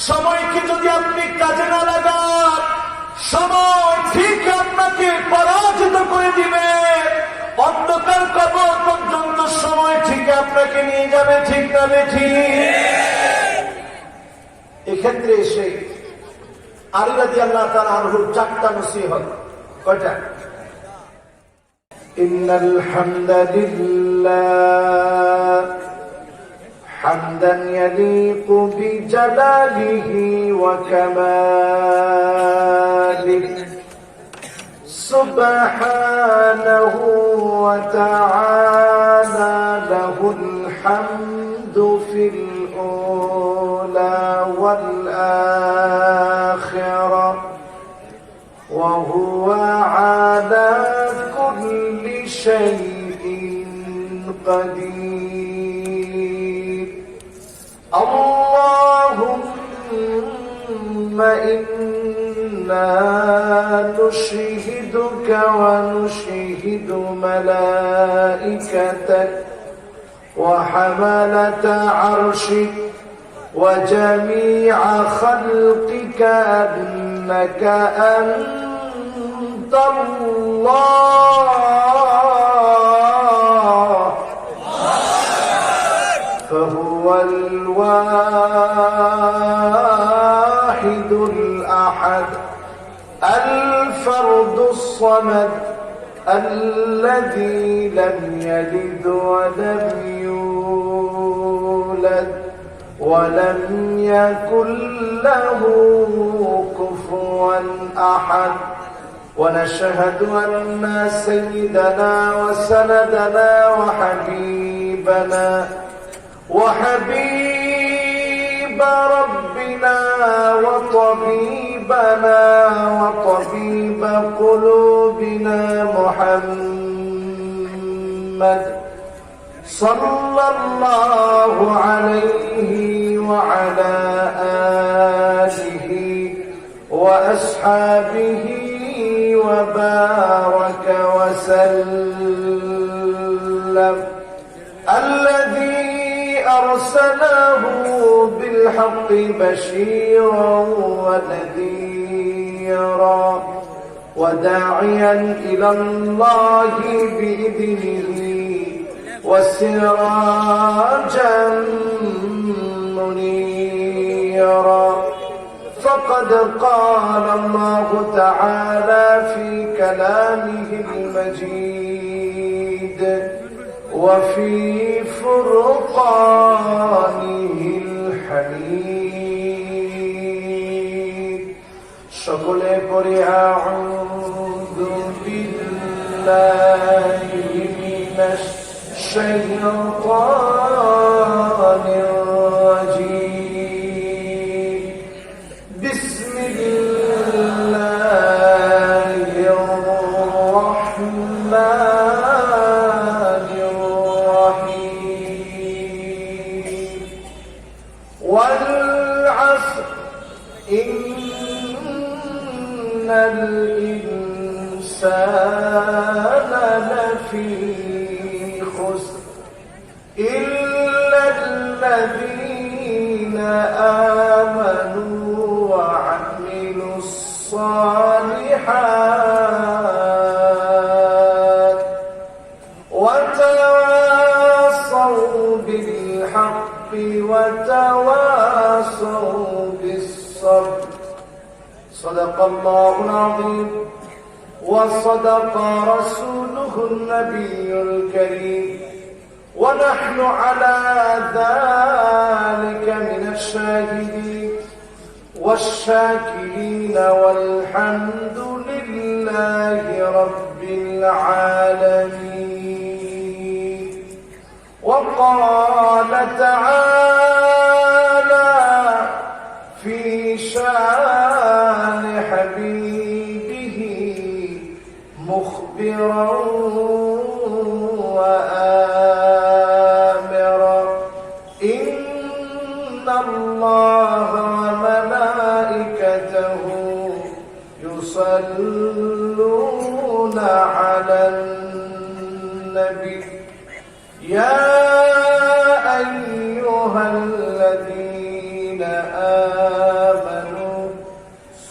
সময়কে যদি আপনি কাজে না লাগান, সময় ঠিক আপনাকে পরাজিত করে দিবে। অন্ধকার কবর পর্যন্ত সময় ঠিক আপনাকে নিয়ে যাবে, ঠিক না ঠিক? এক্ষেত্রে এসে আলী রাদিয়াল্লাহু তাআলা আনহুর 4টা নসিহত। কয়টা? ইন্নাল হামদালিল্লাহ হামদান ইয়ালিকু বিজালালিহি ওয়া কামালিহি সুবহানাহু ওয়া তাআলা লাহুল হামদু ফিল উলা ওয়াল আখিরাহ ওয়া হুয়া আলা কুল্লি শাইইন কাদির। আল্লাহুম্মা ইন্না নুশহিদুকা ওয়া নুশহিদু মালাইকাতাক ওয়া হামালাতা আরশিক ওয়া জামিআ খালকিকা আন্নাকা আনতাল্লাহ فهو الواحد الأحد الفرد الصمد الذي لم يلد ولم يولد ولم يكن له كفوا أحد. ونشهد أن سيدنا وسندنا وحبيب ربنا وطبيبنا وطبيب قلوبنا محمد صلى الله عليه وعلى آله وأصحابه وبارك وسلم الذي أرسله بالحق بشيرا ونذيرا وداعيا إلى الله بإذنه وسراجا منيرا. فقد قال الله تعالى في كلامه المجيد وفي فرقانه الحميد. সকলে পড়ি আউযু বিল্লাহি মিনাশ শাইতানির রাজীম. বিসমিল্লাহির রাহমানির রাহিম. ওয়াল আসর ইন্নাল ইনসানা লাফী খুসর إلا الذين آمنوا وعملوا الصالحات وتواصوا بالحق وتواصوا بالصبر. صدق الله العظيم وصدق رسوله النبي الكريم ونحن على ذلك من الشاهدين والشاكرين والحمد لله رب العالمين. وقال تعالى في شان حبيبه مخبرا الله وملائكته يصلون على النبي يا أيها الذين آمنوا آمنوا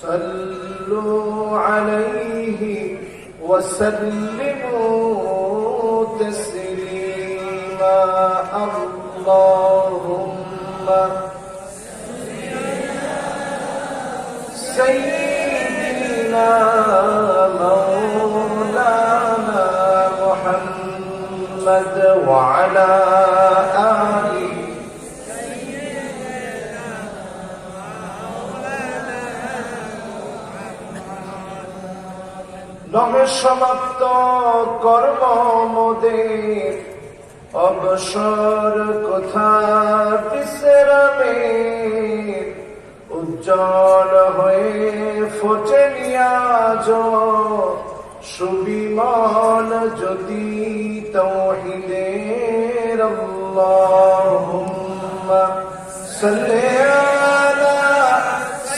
صلوا عليه وسلموا تسليما اللهم سيدنا مولانا محمد وعلى آله নহে সমাপ্ত কর্ম মোদের অবসর কোথা বিশ্রামে উজ্জ্বল হয়ে ফোটে নিয়াজ সুবিমল জ্যোতি তৌহিদের আল্লাহুম্মা সাল্লি আলা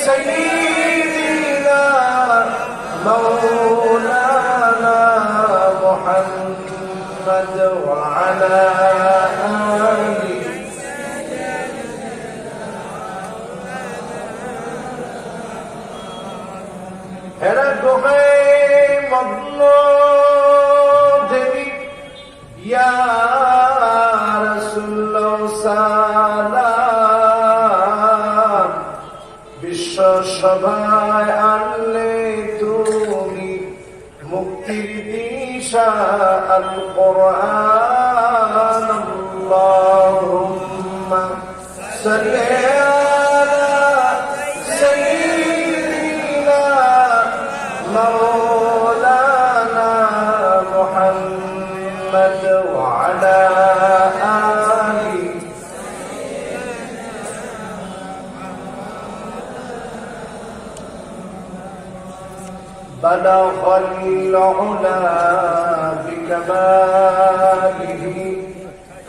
সাইয়্যিদিনা مولانا محمد وعلى آله হেরা দোহাই মগ্ন দেবী ইয়া রাসূলুল্লাহ সালাম বিশ্ব সভায় আনলে তুমি মুক্তির দিশা আল কোরআন আল্লাহুম্মা সাল্লি আলা সাইয়্যিদিনা মাওলানা মুহাম্মদ ওয়া আলা আলিহি بلغ العلا بكماله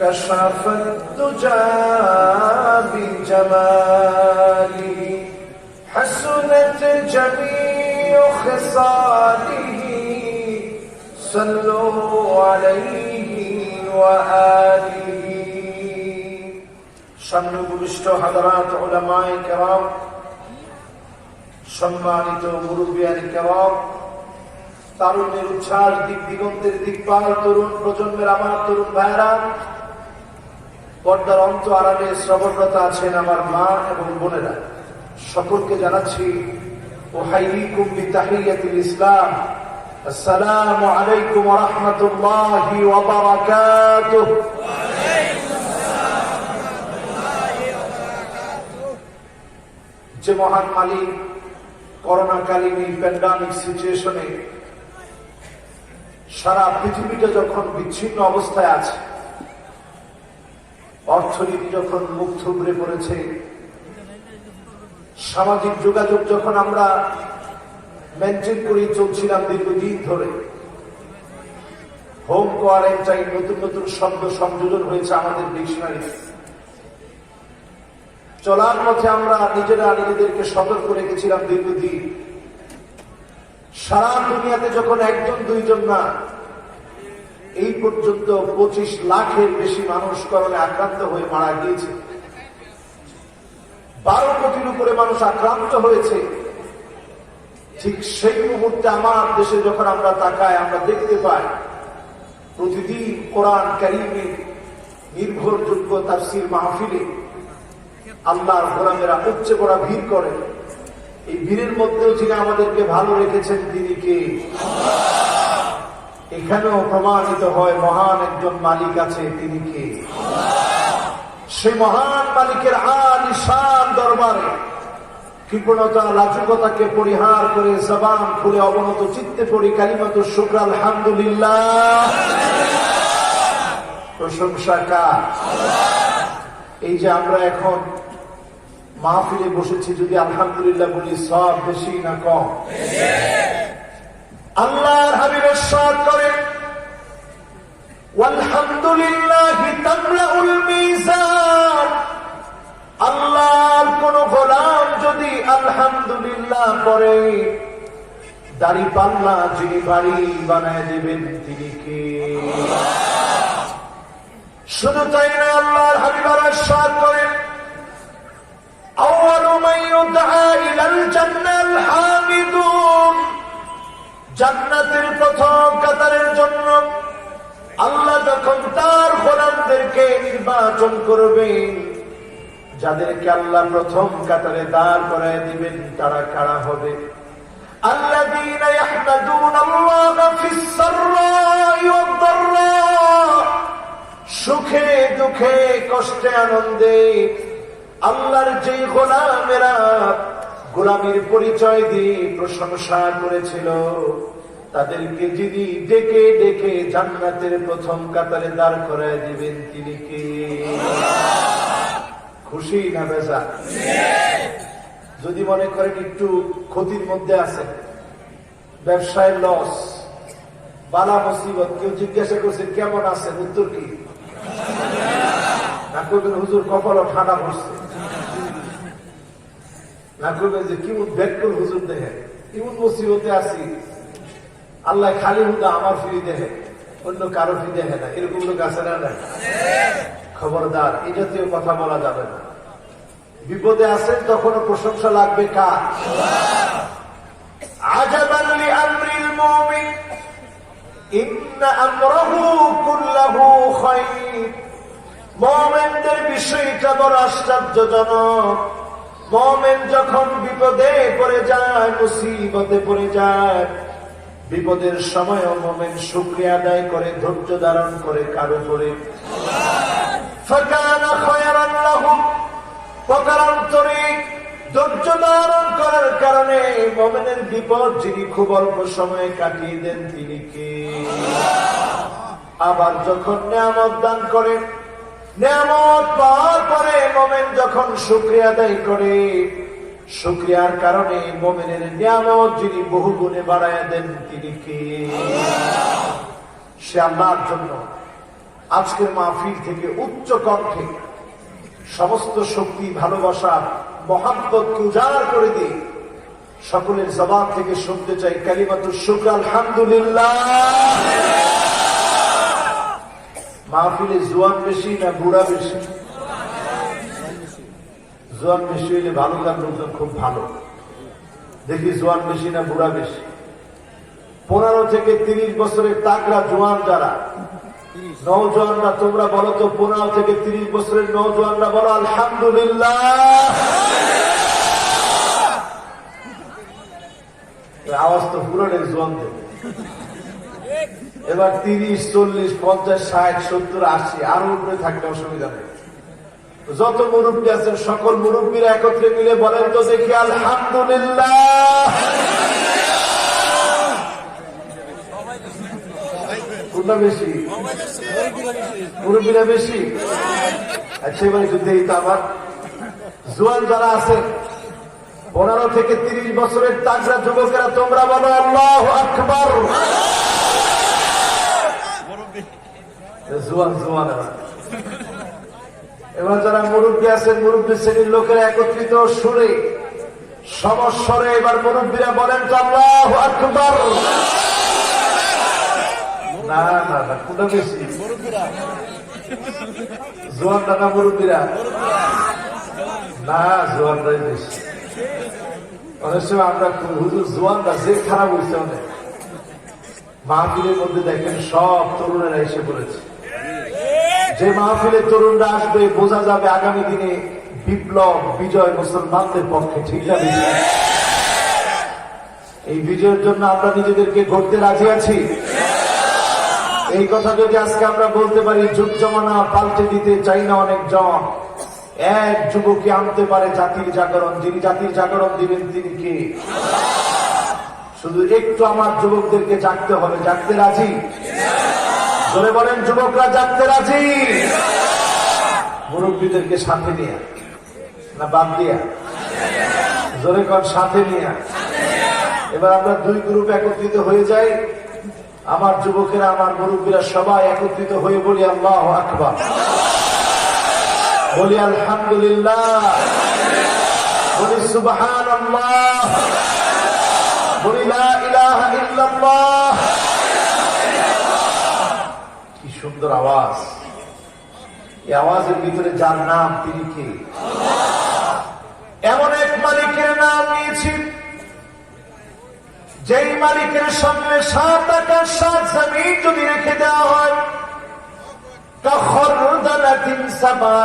كشف الدجى بجماله حسنت جميع خصاله صلوا عليه وآله সম্মানিত হাযরাত উলামায়ে কেরাম, সম্মানিত মুরব্বিয়ান কেরাম, তারুণ্যের উচ্ছ্বাস, দিক দিগন্তের দিকপাল তরুণ প্রজন্মের আমার তরুণ ভাইরা, পর্দার অন্ত আড়ালে শ্রবণরত আছেন আমার মা এবং বোনেরা, সকলকে জানাচ্ছি উহাইয়িকুম বিতাহিয়াতিল ইসলাম, আসসালামু আলাইকুম ওয়া রাহমাতুল্লাহি ওয়া বারাকাতুহু। যে মহান মালিক করোনাকালীন এই প্যান্ডামিক সিচুয়েশনে সারা পৃথিবীটা যখন বিচ্ছিন্ন অবস্থায় আছে, অর্থনীতি যখন মুখ থুবড়ে পড়েছে, সামাজিক যোগাযোগ যখন আমরা মেনটেন করে চলছিলাম দীর্ঘদিন ধরে, হোম কোয়ারেন্টাইন নতুন নতুন শব্দ সংযোজন হয়েছে আমাদের ডিকশনারিতে। চলার পথে আমরা নিজেরা নিজেদেরকে সতর্ক রেখেছিলাম দীর্ঘদিন। সারা দুনিয়াতে যখন একজন দুইজন না, এই পর্যন্ত 25 লাখের বেশি মানুষ করোনা আক্রান্ত হয়ে মারা গিয়েছে, 12 কোটির উপরে মানুষ আক্রান্ত হয়েছে। ঠিক সেই মুহূর্তে আমার দেশে যখন আমরা তাকাই, আমরা দেখতে পাই প্রতিদিন কোরআন কারীমের নির্ভরযোগ্য তাফসীর মাহফিলে আল্লাহর গোলামেরা উপচে পড়া ভিড় করে। এই ভিড়ের মধ্যেও যিনি আমাদেরকে ভালো রেখেছেন তিনি কে? এখানেও প্রমাণিত হয় মহান একজন মালিক আছে, তিনি কে? সেই মহান মালিকের আলিশান দরবারে কৃপণতা লাজুকতাকে পরিহার করে জবান খুলে অবনত চিত্তে পড়ি কালিমাতু শুকর আলহামদুলিল্লাহ। প্রশংসা কার? এই যে আমরা এখন মাহফিলে বসেছি, যদি আলহামদুলিল্লাহ বলি সব বেশি না কম? আল্লাহর হাবিব ইরশাদ করেন, ওয়ালহামদুলিল্লাহি তামলাউল মিজান। আল্লাহর কোন গোলাম যদি আলহামদুলিল্লাহ পড়ে, দাড়ি পাল্লা যিনি বাড়ি বানায় দেবেন তিনি কে? শুধু তাই না, আল্লাহর হাবিব ইরশাদ করেন, আউয়ালু মান ইউদআ ইলাল জান্নাল হামিদুন, জান্নাতের প্রথম কাতারের জন্য আল্লাহ যখন তার গোলামদেরকে নির্বাচন করবেন, যাদেরকে আল্লাহ প্রথম কাতারে দাঁড় করায় দিবেন, তারা কারা হবে? আল্লাযীনা ইয়াহমাদুনাল্লাহা ফিস সাররাই ওয়াদ দাররা, সুখে দুঃখে কষ্টে আনন্দে আল্লাহর যে গোলামেরা গোলামীর পরিচয় দিয়ে প্রশংসা করেছিল, তাদেরকে যিনি ডেকে ডেকে জান্নাতের প্রথম কাতারে দাঁড় করায় দিবেন, তিনি কে? খুশি না বেজা? যদি মনে করেন একটু ক্ষতির মধ্যে আছেন, ব্যবসায় লস, বালা মুসিবত, কেউ জিজ্ঞাসা করছে কেমন আছেন, উত্তর কি? না করবেন হুজুর কপাল ঠান্ডা পড়ছে, না করবেন যে কেমন ব্যাকুল হুজুর দেখে, কেমন মুসিবতে আছি, আল্লাহ খালি হুদা আমার ফিরি দেখে, অন্য কারো ফি দেখে না, এরকম লোক আছে না? না, খবরদার, এই জাতীয় কথা বলা যাবে না। বিপদে আছেন তখনও প্রশংসা লাগবে কার? আজাবান লিআমরিল মুমিন ইন্না আমরাহু কুল্লাহু খায়র, মুমিনদের বিষয়টা বড় আশ্চর্যজনক। মুমিন যখন বিপদে পড়ে যায়, মুসিবতে পড়ে যায়, বিপদের সময় মুমিন শুকরিয়া আদায় করে, ধৈর্য ধারণ করে কার উপরে? ফাকানা খায়রান লাহুম, পকারান্তরে ধৈর্য ধারণ করার কারণে মুমিনের বিপদ যিনি খুব অল্প সময়ে কাটিয়ে দেন, তিনি কে? আবার যখন নিয়ামত দান করেন, নিয়ামত পাওয়ার পরে মুমিন যখন শুকরিয়া আদায় করে, শুকরিয়ার কারণে মুমিনের নিয়ামত যিনি বহু গুণে বাড়ায় দেন, তিনি কে? সে আল্লাহর জন্য আজকের মাহফিল থেকে উচ্চ কণ্ঠে সমস্ত শক্তি, ভালোবাসা, মহাব্বতকে উজাড় করে দিয়ে সকলের জবান থেকে শুনতে চাই কালিমাতুশ শুকর, আলহামদুলিল্লাহ। মাহফিলে জোয়ান বেশি না বুড়া বেশি? জোয়ান বেশি হইলে ভালো, গান লোকজন খুব ভালো। দেখি জোয়ান বেশি না বুড়া বেশি? 15 থেকে 30 বছরের তাকড়া জোয়ান যারা, নওজোয়ানরা তোমরা বলো তো, 15 থেকে 30 বছরের নওজোয়ানরা বলো আলহামদুলিল্লাহ। আওয়াজ তো পুরোটাই জোয়ান দেবে। এবার 30, 40, 50, 60, 70, 80 আরো উপরে থাকলে অসুবিধা নেই। যত মুরব্বী আছেন সকল মুরব্বীরা একত্রে মিলে বলেন তো দেখি আলহামদুলিল্লাহ। কোনটা বেশি? মুরব্বীরা বেশি? আচ্ছা, এবার যদি এই তো আমার জোয়ান যারা আছেন 15 থেকে 30 বছরের তাগড়া যুবকেরা, তোমরা বলো আল্লাহু আকবার। জোয়ান জোয়ান। এবার যারা মুরব্বী আছেন, মুরব্বী শ্রেণীর লোকেরা একত্রিত সুরে, সমস্বরে এবার মুরব্বীরা বলেন তো আল্লাহু আকবার। না না না, কোনটা বেশি? জোয়ানরা না মুরব্বীরা? না, জোয়ানরাই বেশি। অনেক সময় আমরা হুজুর জোয়ানরা যে খারাপ হয়েছে, অনেক মাহফিলের মধ্যে দেখেন সব তরুণেরা এসে পড়েছে। যে মাহফিলে তরুণরা আসবে বোঝা যাবে আগামী দিনে বিপ্লব, বিজয় মুসলমানদের পক্ষে, ঠিক না? এই বিজয়ের জন্য আমরা নিজেদেরকে গড়তে রাজি আছি। এই কথা যদি আজকে আমরা বলতে পারি, যুগ জমানা পাল্টে দিতে চাই না অনেকজন, এক যুবককে আনতে পারে জাতির জাগরণ। যিনি জাতির জাগরণ দিবেন তিনি কে? শুধু একটু আমার যুবকদেরকে জাগতে হবে। জাগতে রাজি? ধরে বলেন যুবকরা জাগতে রাজি? মুরব্বীদেরকে সাথে নিয়ে না বাদ দিয়া? জোরে কর, সাথে নিয়ে। এবার আমরা দুই গ্রুপ একত্রিত হয়ে যাই। আমার যুবকেরা, আমার মুরব্বীরা সবাই একত্রিত হয়ে বলি আল্লাহু আকবার, বলি আলহামদুলিল্লাহ, বলি সুবহানাল্লাহ, বলি লা ইলাহা ইল্লাল্লাহ। কি সুন্দর আওয়াজ! এই আওয়াজের ভিতরে যার নাম তিনি কে? এমন এক মালিকের নাম নিয়েছি যেই মালিকের সামনে 7 আকাশ 7 জমিন যদি রেখে দেওয়া হয়, কাখরদালাতিন সাবা,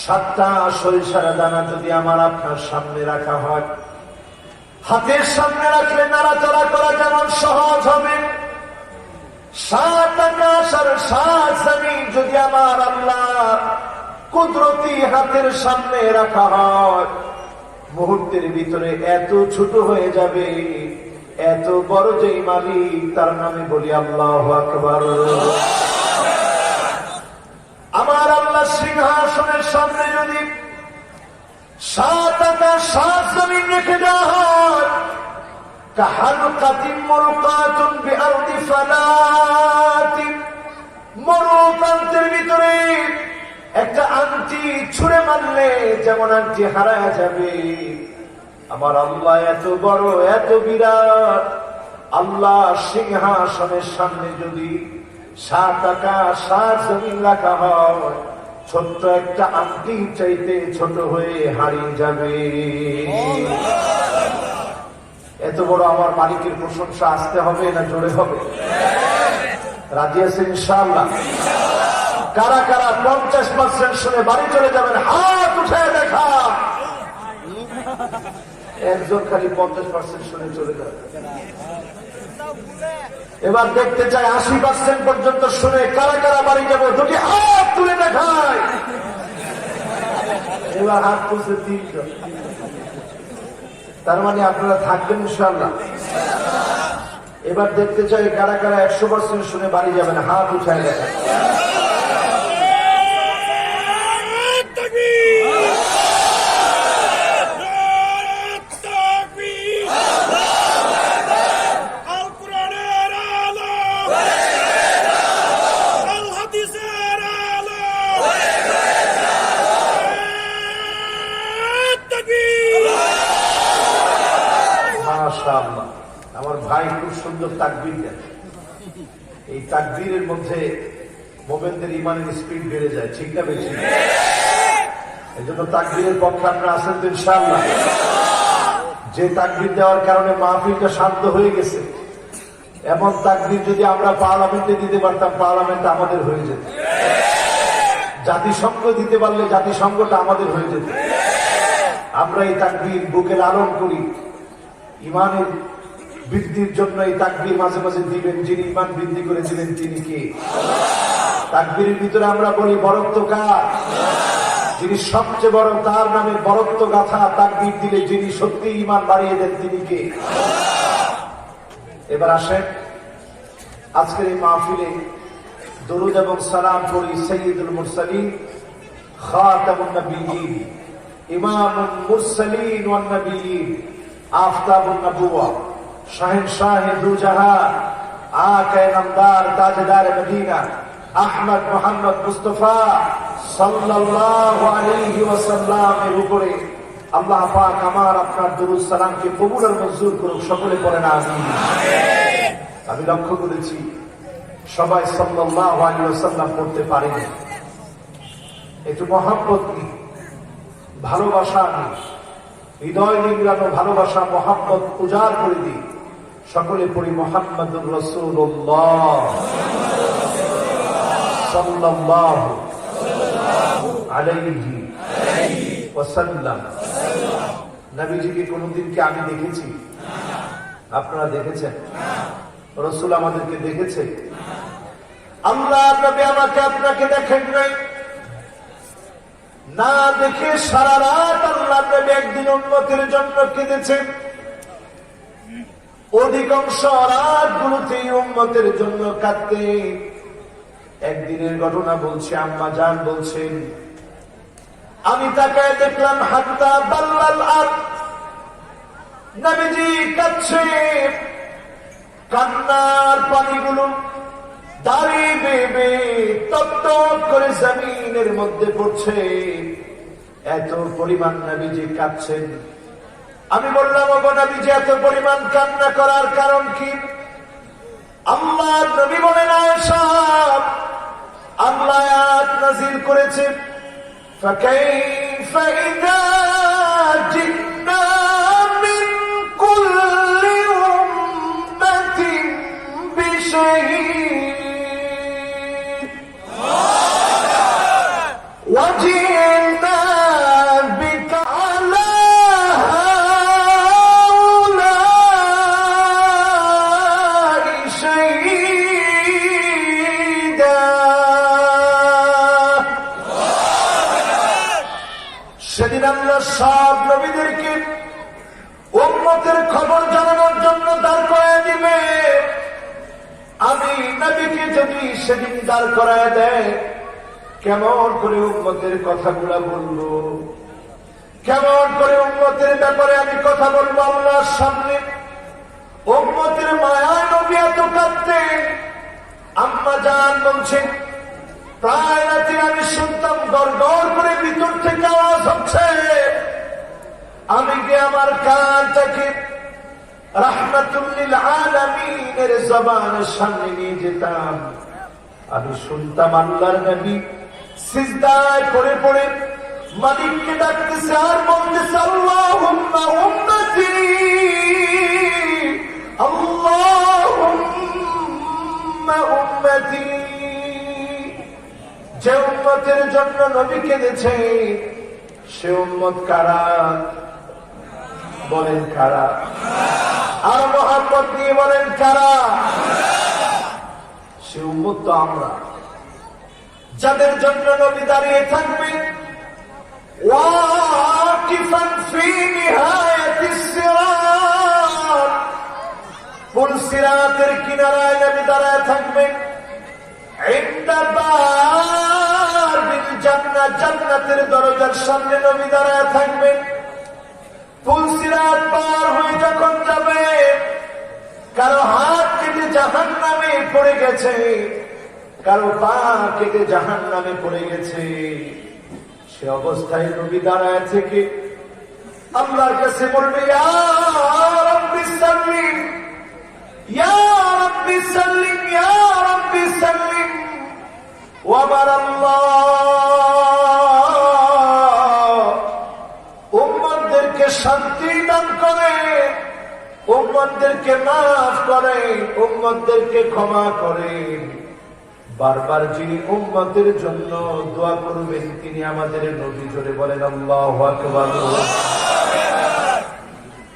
7টা সরিষার দানা যদি আমার আপনার সামনে রাখা হয়, হাতের সামনে রাখলে নাড়াচাড়া করা যেমন সহজ হবে, 7 আকাশ আর 7 জমিন যদি আমার আল্লাহ কুদরতি হাতের সামনে রাখা হয়, মুহূর্তের ভিতরে এত ছোট হয়ে যাবে, এত বড় যেই মালিক তার নামে বলি আল্লাহু আকবার। আমার আল্লাহ সিংহাসনের সামনে যদি 7 আকাশ 7 জমিন রেখে দেওয়া হয়, কাহালকাতিন মুলকাতুন বিআরদি ফালাতিন, মরুপ্রান্তের ভিতরে একটা আংটি ছুঁড়ে মারলে যেমন আংটি হারায় যাবে, আমার আল্লাহ এত বড় এত বিরাট, আল্লাহ সিংহাসনের সামনে যদি 7 আকাশ 7 জমিন রাখা হয়, ছোট্ট একটা আংটি চাইতে ছোট হয়ে হারিয়ে যাবে। এত বড় আমার মালিকের প্রশংসা আসতে হবে না জোরে হবে? রাজি আছেন ইনশাআল্লাহ? কারা কারা 50% শুনে বাড়ি চলে যাবেন? হাত উঠে দেখা। একজন খালি 50% শুনে চলে যাবে। এবার দেখতে চাই 80% পর্যন্ত শুনে কারা কারা বাড়ি যাবো, দুটি হাত তুলে দেখায়। এবার হাত তুলছে 3 জন। তার মানে আপনারা থাকবেন ইনশাআল্লাহ? এবার দেখতে চাই কারা কারা 100% শুনে বাড়ি যাবেন, হাত উঠায় দেখায়। আমার ভাই খুব সুন্দর তাকবীর দেন। এই তাকবীরের মধ্যে মোমেনদের ইমানের স্পিড বেড়ে যায়, ঠিক না বেশি? এই জন্য তাকবীরের পক্ষে আপনারা আছেন তো ইনশাআল্লাহ? যে তাকবীর দেওয়ার কারণে মাহফিলটা শান্ত হয়ে গেছে, এমন তাকবীর যদি আমরা পার্লামেন্টে দিতে পারতাম, পার্লামেন্ট আমাদের হয়ে যেত। জাতিসংঘ দিতে পারলে জাতিসংঘটা আমাদের হয়ে যেত। আমরা এই তাকবীর বুকে লালন করি। ইমানের বৃদ্ধির জন্য এই তাকবীর মাঝে মাঝে দিবেন। যিনি ইমান বৃদ্ধি করে দিলেন তিনি কে? তাকবীরের ভিতরে আমরা বলি বরত্ব কার? যিনি সবচেয়ে বড়, তার নামে বরত্ব গাথা তাকবীর দিলে যিনি সত্যি ইমান বাড়িয়ে দেন তিনি কে? এবার আসেন আজকের এই মাহফিলে দরুদ এবং সালাম করি সাইয়্যিদুল মুরসালিন, খাতামুন নবিয়্যিন, ইমামুল মুরসালিন ওয়ান নবিয়্যিন, আফতাবুন নবুওয়া, শাহেনশাহ দু জাহান, আকা নামদার তাজদার মদিনা, আহমদ মুহাম্মদ মুস্তাফা সাল্লাল্লাহু আলাইহি ওয়াসাল্লাম এর উপরে আল্লাহ পাক আমার আপনার দরুদ সালামকে কবুল আর মঞ্জুর করুন। সকলে পড়েন আমিন। আমি লক্ষ্য করেছি সবাই সাল্লাল্লাহু আলাইহি ওয়াসাল্লাম পড়তে পারেনি। একটু মহব্বত নিয়ে, ভালোবাসা নিয়ে, হৃদয় নিংড়ানো ভালোবাসা মহব্বত উজাড় করে দিই। সকলে পড়ি মুহাম্মাদুর রাসূলুল্লাহ সাল্লাল্লাহু আলাইহি ওয়াসাল্লাম। নবীজিকে কোনদিন কি আমি দেখেছি? আপনারা দেখেছেন? রাসূল আমাদেরকে দেখেছে? আল্লাহ নবী আমাকে আপনাকে দেখেন নাই। না দেখে সারা রাত আল্লাহ নবী একদিন উম্মতের জন্য কেঁদেছেন। অধিকাংশ রাতগুলোতে উম্মতের জন্য কাঁদতে। একদিনের ঘটনা বলছে, আম্মা জান বলছেন, আমি তাকায় দেখলাম হাত্তা বাল্লাল আরদ, নবীজি কাঁদছে। কান্নার পানিগুলো দাঁড়ি বেবে তপ্ত করে জমিনের মধ্যে পড়ছে। এত পরিমাণ নবীজি কাঁদছেন। আমি বললাম, ওগো নবীজি এত পরিমাণ কান্না করার কারণ কি? আল্লাহর নবী বলেন, আয়েশা, আল্লাহ আয়াত নাযিল করেছে, ফাকাইফা ইযা উম্মতের খবর জানানোর জন্য দাঁড় করায় দিবে। আমি নবীকে যদি সেদিন দাঁড় করায় দেয়, কেমন করে উম্মতের কথাগুলা বলবো, কেমন করে উম্মতের ব্যাপারে আমি কথা বলবো আল্লাহর সামনে। উম্মতের মায়ায় নবী এত কাঁদতেন। আম্মা জান বলছেন, প্রায় রাতে আমি শুনতাম গড়গড় করে ভিতর থেকে আওয়াজ হচ্ছে। আমি গিয়ে আমার কানটাকে রাহমাতুল লিল আলামিনের জবানের সামনে নিয়ে যেতাম। আমি শুনতাম আল্লাহর নবী সিজদায় পড়ে পড়ে মালিককে ডাকতেছে আর বলতেছে, আল্লাহুম্মা উম্মতি, আল্লাহুম্মা উম্মতি। যে উম্মতের জন্য নবী কেঁদেছে সে উম্মত কারা? বলেন কারা? আর মোহাম্মদ নিয়ে বলেন কারা? সে উম্মত তো আমরা, যাদের জন্য নবী দাঁড়িয়ে থাকবেন ওয়াকিফান ফি নিহায়াতিস সিরাত, পুল সিরাতের কিনারায় নবী দাঁড়ায় থাকবেন। ইনদা বাবিল জান্নাত, জান্নাতের দরজার সামনে নবী দাঁড়ায় থাকবেন। পুল সিরাত পার হয়ে যখন যাবে, কারো হাত কেটে জাহান্নামে পড়ে গেছে, কারো পা কেটে জাহান্নামে পড়ে গেছে, সে অবস্থায় নবী দাঁড়ায় থেকে আল্লাহর কাছে বলবে, ইয়া রাব্বি সাল্লিম, ইয়া রাব্বি সাল্লিম, ইয়া রাব্বি সাল্লিম। ও আমার আল্লাহ, উম্মতদেরকে শান্তি দান করে, উম্মতদেরকে মাফ করে, উম্মতদেরকে ক্ষমা করে। বারবার যিনি উম্মতের জন্য দোয়া করবেন তিনি আমাদের নবী। জোরে বলেন আল্লাহু আকবার।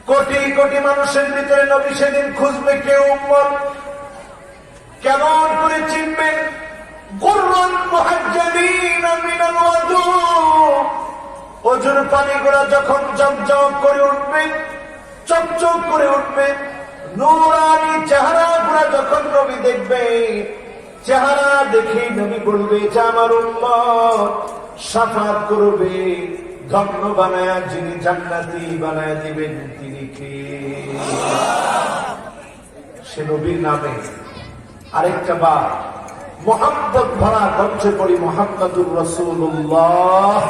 কোটি কোটি মানুষের ভিতরে নবী সেদিন খুঁজবে কে উম্মত। কেমন করে চিনবেন? গুররান মুহাজ্জালিন মিনাল ওযু, ওযুর পানিগুলো যখন জমজম করে উঠবে, চকচক করে উঠবে, নূরানি চেহারাগুলো যখন নবী দেখবে, চেহারা দেখে নবী বলবে যে আমার উম্মত, শাফাত করবে, ধন্য বানায়া যিনি জান্নাতি বানায়া দিবেন তিনি কে? সে নবীর নামে আরেকটা বার মুহাম্মদ ভরা কণ্ঠে পড়ি, মুহাম্মাদুর রাসূলুল্লাহ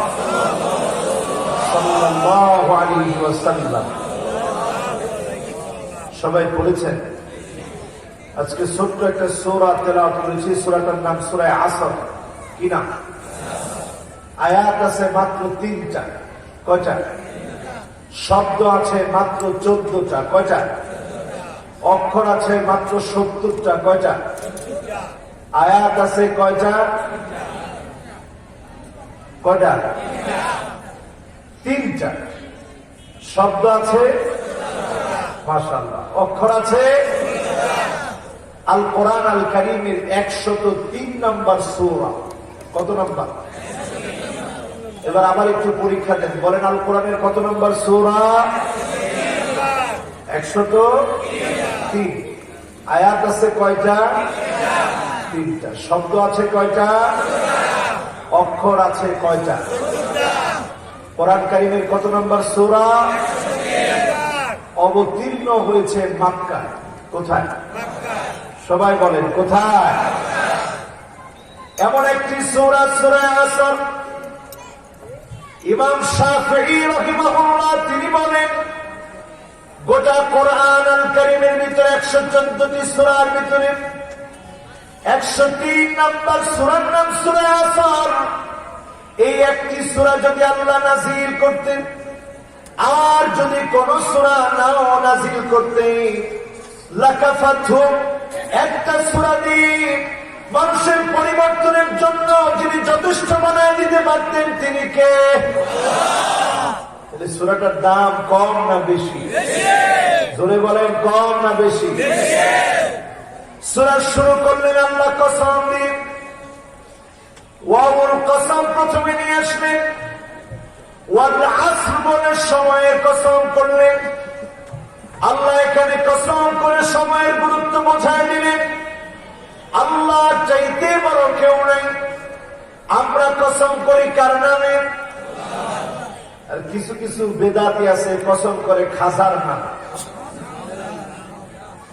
সাল্লাল্লাহু আলাইহি ওয়াসাল্লাম। সবাই পড়েছেন? আজকে ছোট্ট একটা সূরা তেলাওয়াত করেছি, সূরাটার নাম সূরা আসর। কি নাম? আয়াত আছে মাত্র 3টা। কয়টা? শব্দ আছে মাত্র 14টা। কয়টা? অক্ষর আছে মাত্র 70টা। কয়টা? আয়াত আছে কয়টা? কয়টা? 3টা। শব্দ আছে মাশাআল্লাহ, অক্ষর আছে। আল কোরআন আল কারীমের 103 নম্বর সূরা। কত নম্বর? এবার আবার একটু পরীক্ষা দেন, বলেন আল কোরআনের কত নম্বর সূরা? 103। আয়াত আছে কয়টা? 3টা। শব্দ আছে কয়টা? অক্ষর আছে কয়টা? কোরআন কারীমের কত নম্বর সূরা? অবতীর্ণ হয়েছে মক্কায়। কোথায়? সবাই বলেন কোথায়? এমন একটি সূরা, সূরা আসর। ইমাম শাফিঈ রাহিমাহুল্লাহ তিনি বলেন, গোটা কোরআন আল কারীমের ভিতরে 114টি সূরার ভিতরে 103 নম্বর সূরার নাম সূরা আসর। এই একটি সূরা যদি আল্লাহ নাযিল করতেন, আর যদি কোন সূরা নাও নাযিল করতেন, লাকাফাতহুম, একটা সূরা দিয়ে মানুষের পরিবর্তনের জন্য যিনি যথেষ্ট বানায় দিতে পারতেন তিনি কে? আল্লাহ। সূরাটার দাম কম না বেশি? জোরে বলেন কম না বেশি? সূরা শুরু করলেন আল্লাহ কসম দিয়ে, ওয়াউল কসম প্রথমে নিয়ে আসলেন, ওয়াল আসর বলে সময়ের কসম করলেন, সময়ের গুরুত্ব বোঝায় দিলেন। আল্লাহ চাইতে বড় কেউ নেই। আমরা কসম করি কার নামে? আর কিছু কিছু বেদাতি আছে কসম করে খাজার নাম।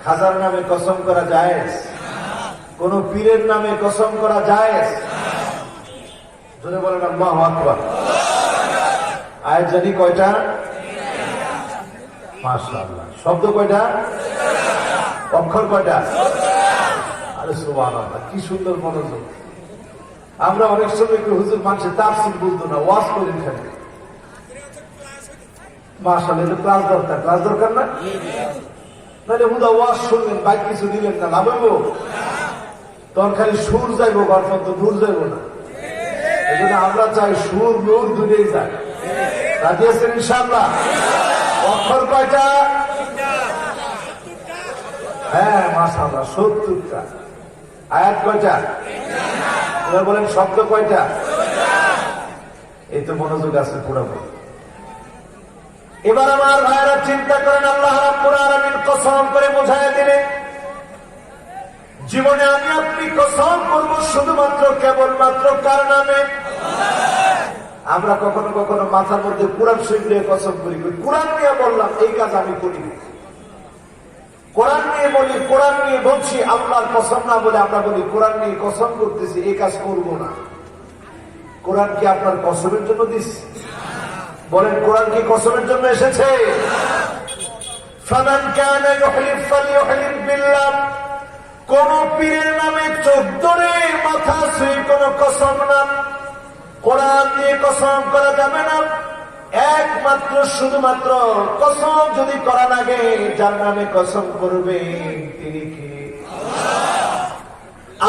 খাজার নামে কসম করা জায়েজ? কোন পীরের নামে কসম করা জায়েজ? জোরে বলেন আল্লাহু আকবার। আয়াত জানি কয়টা? মাশাআল্লাহ। শব্দ কয়টা? অক্ষর কয়টা? আরে সুবহানাল্লাহ, কি সুন্দর মনোযোগ। আমরা অনেক সময় একটু হুজুর মানুষের তাফসীর বুঝতো না, ওয়াজ করেন খালি। মাশাআল্লাহ, এটা ক্লাস দরকার। ক্লাস দরকার না? নাহলে হুদা ওয়াজ শুনলেন, বাইক কিছু দিলেন না, লাভ হইব? তখন খালি সুর যাইব, ঘর পর্যন্ত দূর যাইব না। এই জন্য আমরা চাই সুর নূর দুটোই যায়। রাজি আছেন ইনশাআল্লাহ? অক্ষর কয়টা? হ্যাঁ মাশাআল্লাহ, 70টা। আয়াত কয়টা? এবার বলেন শব্দ কয়টা? এই তো মনোযোগ আছে পুরোপুরি। এবার আমার ভাইরা চিন্তা করেন, আল্লাহ রাব্বুল আলামিন কসম করে বোঝায় দিলেন, জীবনে আমি আপনি কসম করবো শুধুমাত্র কেবলমাত্র কার নামে? আমরা কখনো কখনো মাথার মধ্যে কোরআন শরীফ নিয়ে কসম করি, কোরআন নিয়ে বললাম এই কাজ আমি করি। কোরআন নিয়ে বলি, কোরআন নিয়ে বলছি, আল্লাহর কসম না বলে আমরা বলি কোরআন নিয়ে কসম করতেছি, এই কাজ করবো না। কোরআন কি আপনার কসমের জন্য দিচ্ছে? বলেন, কোরআন কি কসমের জন্য এসেছে? ফামান কানা ইউহলিফ ফালইউহলিফ বিল্লাহ। কোন পীরের নামে চোখ ধরে মাথা ছুঁয়ে কোন কসম না, কোরআন দিয়ে কসম করা যাবে না। একমাত্র শুধুমাত্র কসম যদি করা লাগে, যার নামে কসম করবে তিনি কি?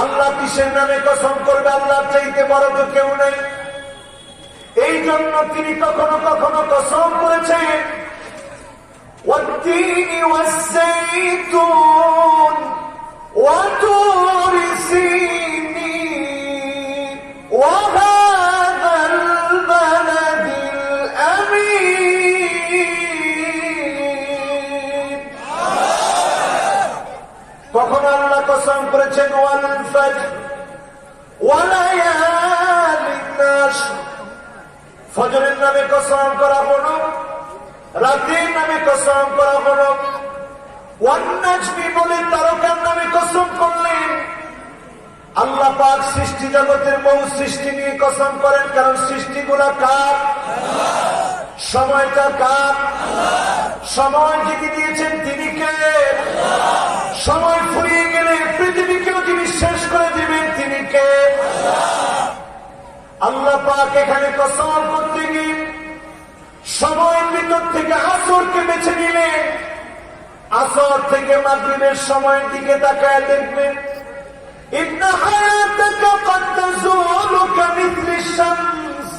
আল্লাহ। কিসের নামে কসম করবে? আল্লাহ চাইতে বড় তো কেউ নেই। এই জন্য তিনি কখনো কখনো কসম করেছেন ওয়াত্তিনি ওয়াস-সাইতুন ওয়া তুরি সিনিন ওয়া হাযাল বালাদিল আমিন। কখনো আল্লাহ কসম করেছেন ওয়াল ফাজর ওয়া লায়ালিন নাশর। ফজরের নামে কসম করা হলো, রাতের নামে কসম করা হলো। ওয়ান-নাজমি বলে তারকার নামে কসম করলেন। আল্লাহ পাক সৃষ্টি জগতের বহু সৃষ্টি নিয়ে কসম করেন, কারণ সৃষ্টিগুলা কার? সময়টা কার? সময় যিনি দিয়েছেন তিনি কে? সময় ফুরিয়ে গেলে পৃথিবীকেও যিনি শেষ করে দিবেন তিনি কে? আল্লাহ পাক এখানে কসম করতে গিয়ে সময়ের ভিতর থেকে আসরকে বেছে নিলেন। আসর থেকে মাগরিবের সময়ের দিকে তাকায় দেখবেন, ইন্না হায়াতাকা ক্বাদ তাযুলু কামিথলি শামস।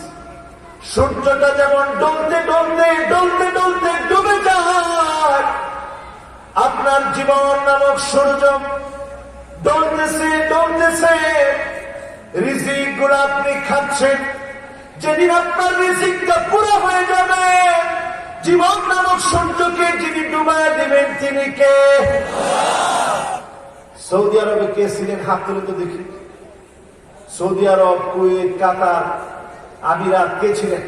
সূর্যটা যেমন ডলতে ডলতে ডলতে ডলতে ডুবে যায়, আপনার জীবন নামক সূর্য ডলতেছে ডলতেছে। রিজিক গুলো আপনি খাচ্ছেন, যেদিন আপনার রিজিকটা পুরো হয়ে যাবে, জীবন নামক সূর্যকে যিনি ডুবায় দিবেন তিনি কে? সৌদি আরবে কে ছিলেন? হাত তুলে তো দেখি। সৌদি আরব, কুয়েত, কাতার, আমিরাত কে ছিলেন?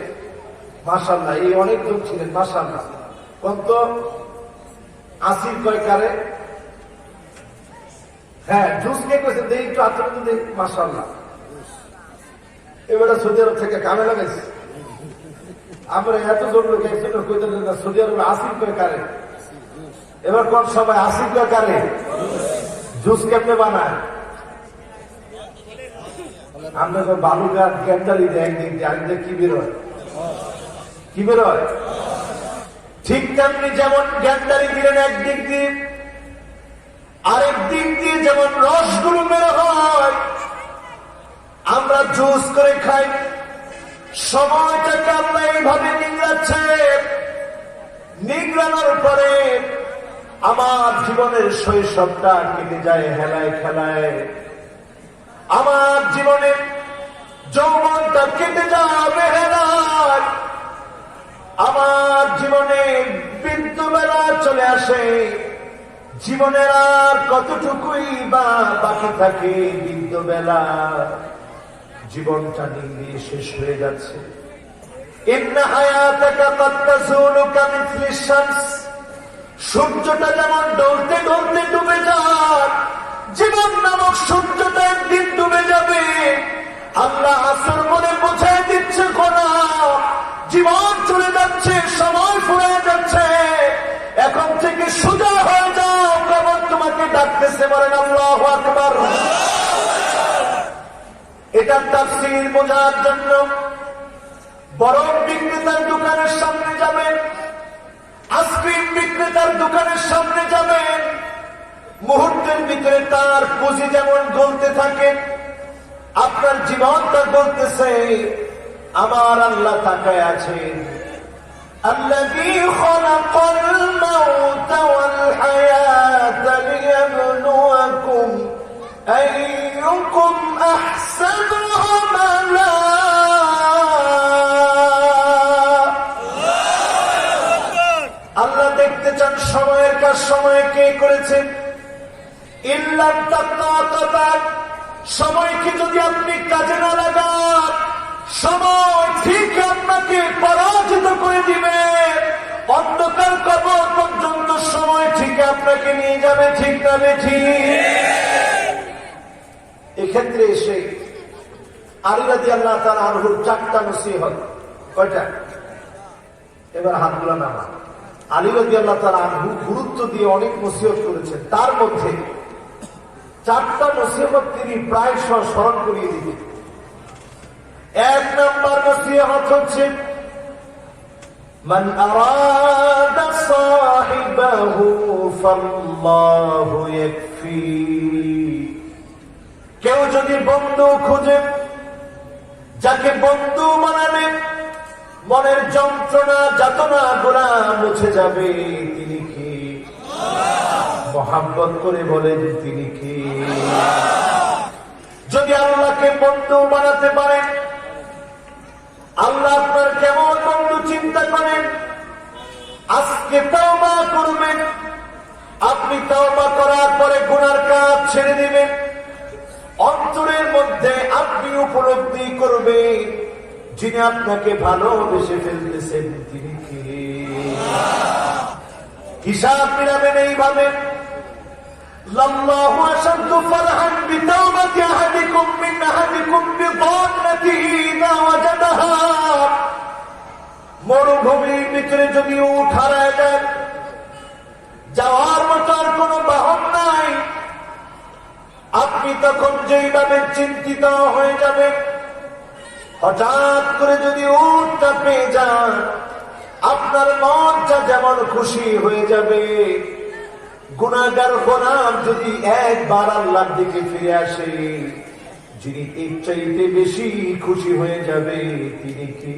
মাশাআল্লাহ, এই অনেকজন ছিলেন। মাশাআল্লাহ। কত? 80 কয় কারে? হ্যাঁ, জুস কে কইছেন? দেখি একটু হাত তুলে দেখি। মাশাআল্লাহ। এবারে সৌদি আরব থেকে কামে লাগাইছে। আমরা এত জন লোক একজন কইতেন না সৌদি আরবে 80 কয় কারে? এবার কোন সবাই 80 কয় কারে? জুস কেমনে বানায়? আমরা তো বালুঘাট ক্যান্ডারি দেয় একদিক দিয়ে, আরেকদিকে কি বেরোয়? কি বেরোয়? ঠিক তেমনি যেমন গ্যান্ডারি দিলেন একদিক দিয়ে, আরেক দিক দিয়ে যেমন রসগুলো বের হয়, আমরা জুস করে খাই। সময়টাকে আমরা এইভাবে নিংড়াচ্ছে। নিংড়ানোর পরে আমার জীবনের শৈশবটা কেটে যায় হেলায় খেলায়। আমার জীবনে যৌবনটা কেটে যাবে হেলায়। আমার জীবনে বৃদ্ধবেলা চলে আসে। জীবনের আর কতটুকুই বা বাকি থাকে, বৃদ্ধ বেলা জীবনটা নিয়ে শেষ হয়ে যাচ্ছে। ইন্না হায়াতাকা কাদ তাজুলু কামিথলি শামস, সূর্যটা যেমন ডলতে ডলতে ডুবে যায়, জীবন নামক সূর্যটা একদিন ডুবে যাবে। আল্লাহ আসর বলে বোঝায় দিচ্ছে গোলাম, জীবন চলে যাচ্ছে, সময় ফুরিয়ে যাচ্ছে, এখন থেকে সোজা হয়ে যাও, কবর তোমাকে ডাকতেছে। বলেন আল্লাহু আকবার। এটা তাফসীর বোঝার জন্য বরং বিক্রেতার দোকানের সামনে যাবেন, আইসক্রিম বিক্রেতার দোকানের সামনে যাবেন, মুহূর্তের ভিতরে তার পুঁজি যেমন গলতে থাকে, আপনার জীবনটা গলতেছে। আমার আল্লাহ তাকায় আছেন। আল্লাযী খালাকাল মাউতা ওয়াল হায়াতা লিয়াবলুয়াকুম আইয়ুকুম আহসানু আমালা। আল্লাহ দেখতে চান সময়ের কাজ সময়ে কে করেছে। ইল্লাম তাকাতাতা, সময়কে যদি আপনি কাজে না লাগান, সময় ঠিক আপনাকে পরাজিত করে দিবে। অন্ধকার কবর পর্যন্ত সময় ঠিক আপনাকে নিয়ে যাবে, ঠিক না ঠিক? এক্ষেত্রে এসে আলী রাদিয়াল্লাহু তাআলা আনহুর 4টা নসিহত। কয়টা? এবার হাতগুলো নামা। আলী রাদিয়াল্লাহু তাআলা আনহু গুরুত্ব দিয়ে অনেক নসিহত করেছেন, তার মধ্যে 4টা নসিহত তিনি প্রায় স্মরণ করিয়ে দিবেন। 1 নম্বর নসিহত হচ্ছে, মান আরাদা সাহিবাহু ফাল্লাহু ইয়াকফি। কেউ যদি বন্ধু খুঁজে, যাকে বন্ধু বানাবেন, মনের যন্ত্রণা যাতনা গুনাহ মুছে যাবে, তিনি কি? মোহাব্বত করে বলেন তিনি কি? যদি আল্লাহকে বন্ধু বানাতে পারেন, আল্লাহ আপনার কেমন বন্ধু চিন্তা করেন। আজকে তওবা করবেন, আপনি তওবা করার পরে গুনার কাজ ছেড়ে দিবেন, অন্তরের মধ্যে আপনি উপলব্ধি করবেন যিনি আপনাকে ভালোবেসে ফেলতেছেন তিনি কি? হিসাব মিলাবেন এইভাবে। লাল্লাহু আশাদ্দু ফারহান বিতাওবাতি আহাদিকুম মিন আহাদিকুম বিযান্নাতিহি ইযা ওয়াজাদাহা। মরুভূমির ভিতরে যদি উট হারায় যায়, যাওয়ার মতো আর কোনো বাহন নাই, আপনি তখন যেইভাবে চিন্তিত হয়ে যাবেন, হঠাৎ করে যদি উটটা পেয়ে যান, আপনার মনটা যেমন খুশি হয়ে যাবে। গুনাহগার গোলাম যদি একবার আল্লাহর দিকে ফিরে আসে, যিনি এর চাইতে বেশি খুশি হয়ে যাবে তিনি কি?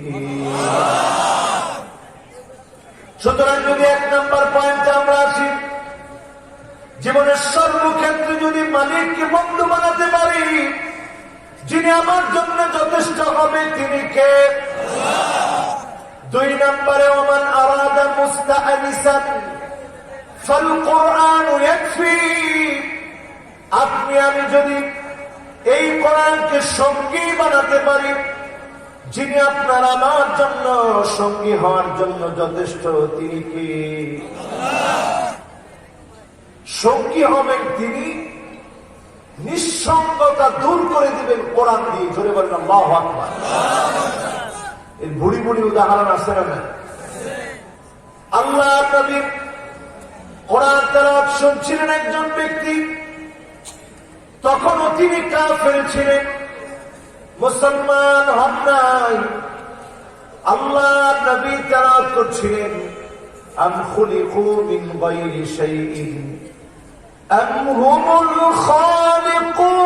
সুতরাং যদি 1 নম্বর পয়েন্টে আমরা আসি, জীবনের সর্বক্ষেত্রে যদি মালিককে বন্ধু বানাতে পারি, যিনি আমার জন্য যথেষ্ট হবে তিনি কে? 2 নম্বরে, ওমান আরাদা মুস্তাআনিসান ফাল কুরআনু ইয়াকফি। আপনি আমি যদি এই কোরআনকে সঙ্গী বানাতে পারি, যিনি আপনার আমার জন্য সঙ্গী হওয়ার জন্য যথেষ্ট তিনি কি? সঙ্গী হবেন তিনি, নিঃসঙ্গতা দূর করে দিবেন কোরআন দিয়ে। জোরে বলেন আল্লাহু আকবার। এর বুড়ি বুড়ি উদাহরণ আছে না? আল্লাহ নবী কোরআন তেলাওয়াত শুনছিলেন একজন ব্যক্তি, তখনও তিনি কাফের ছিলেন, মুসলমান হন নাই। আল্লাহ নবী তেলাওয়াত করছিলেন, আম খুলিকু মিন গায়রি শাইইন আম হুমুল খালিকুন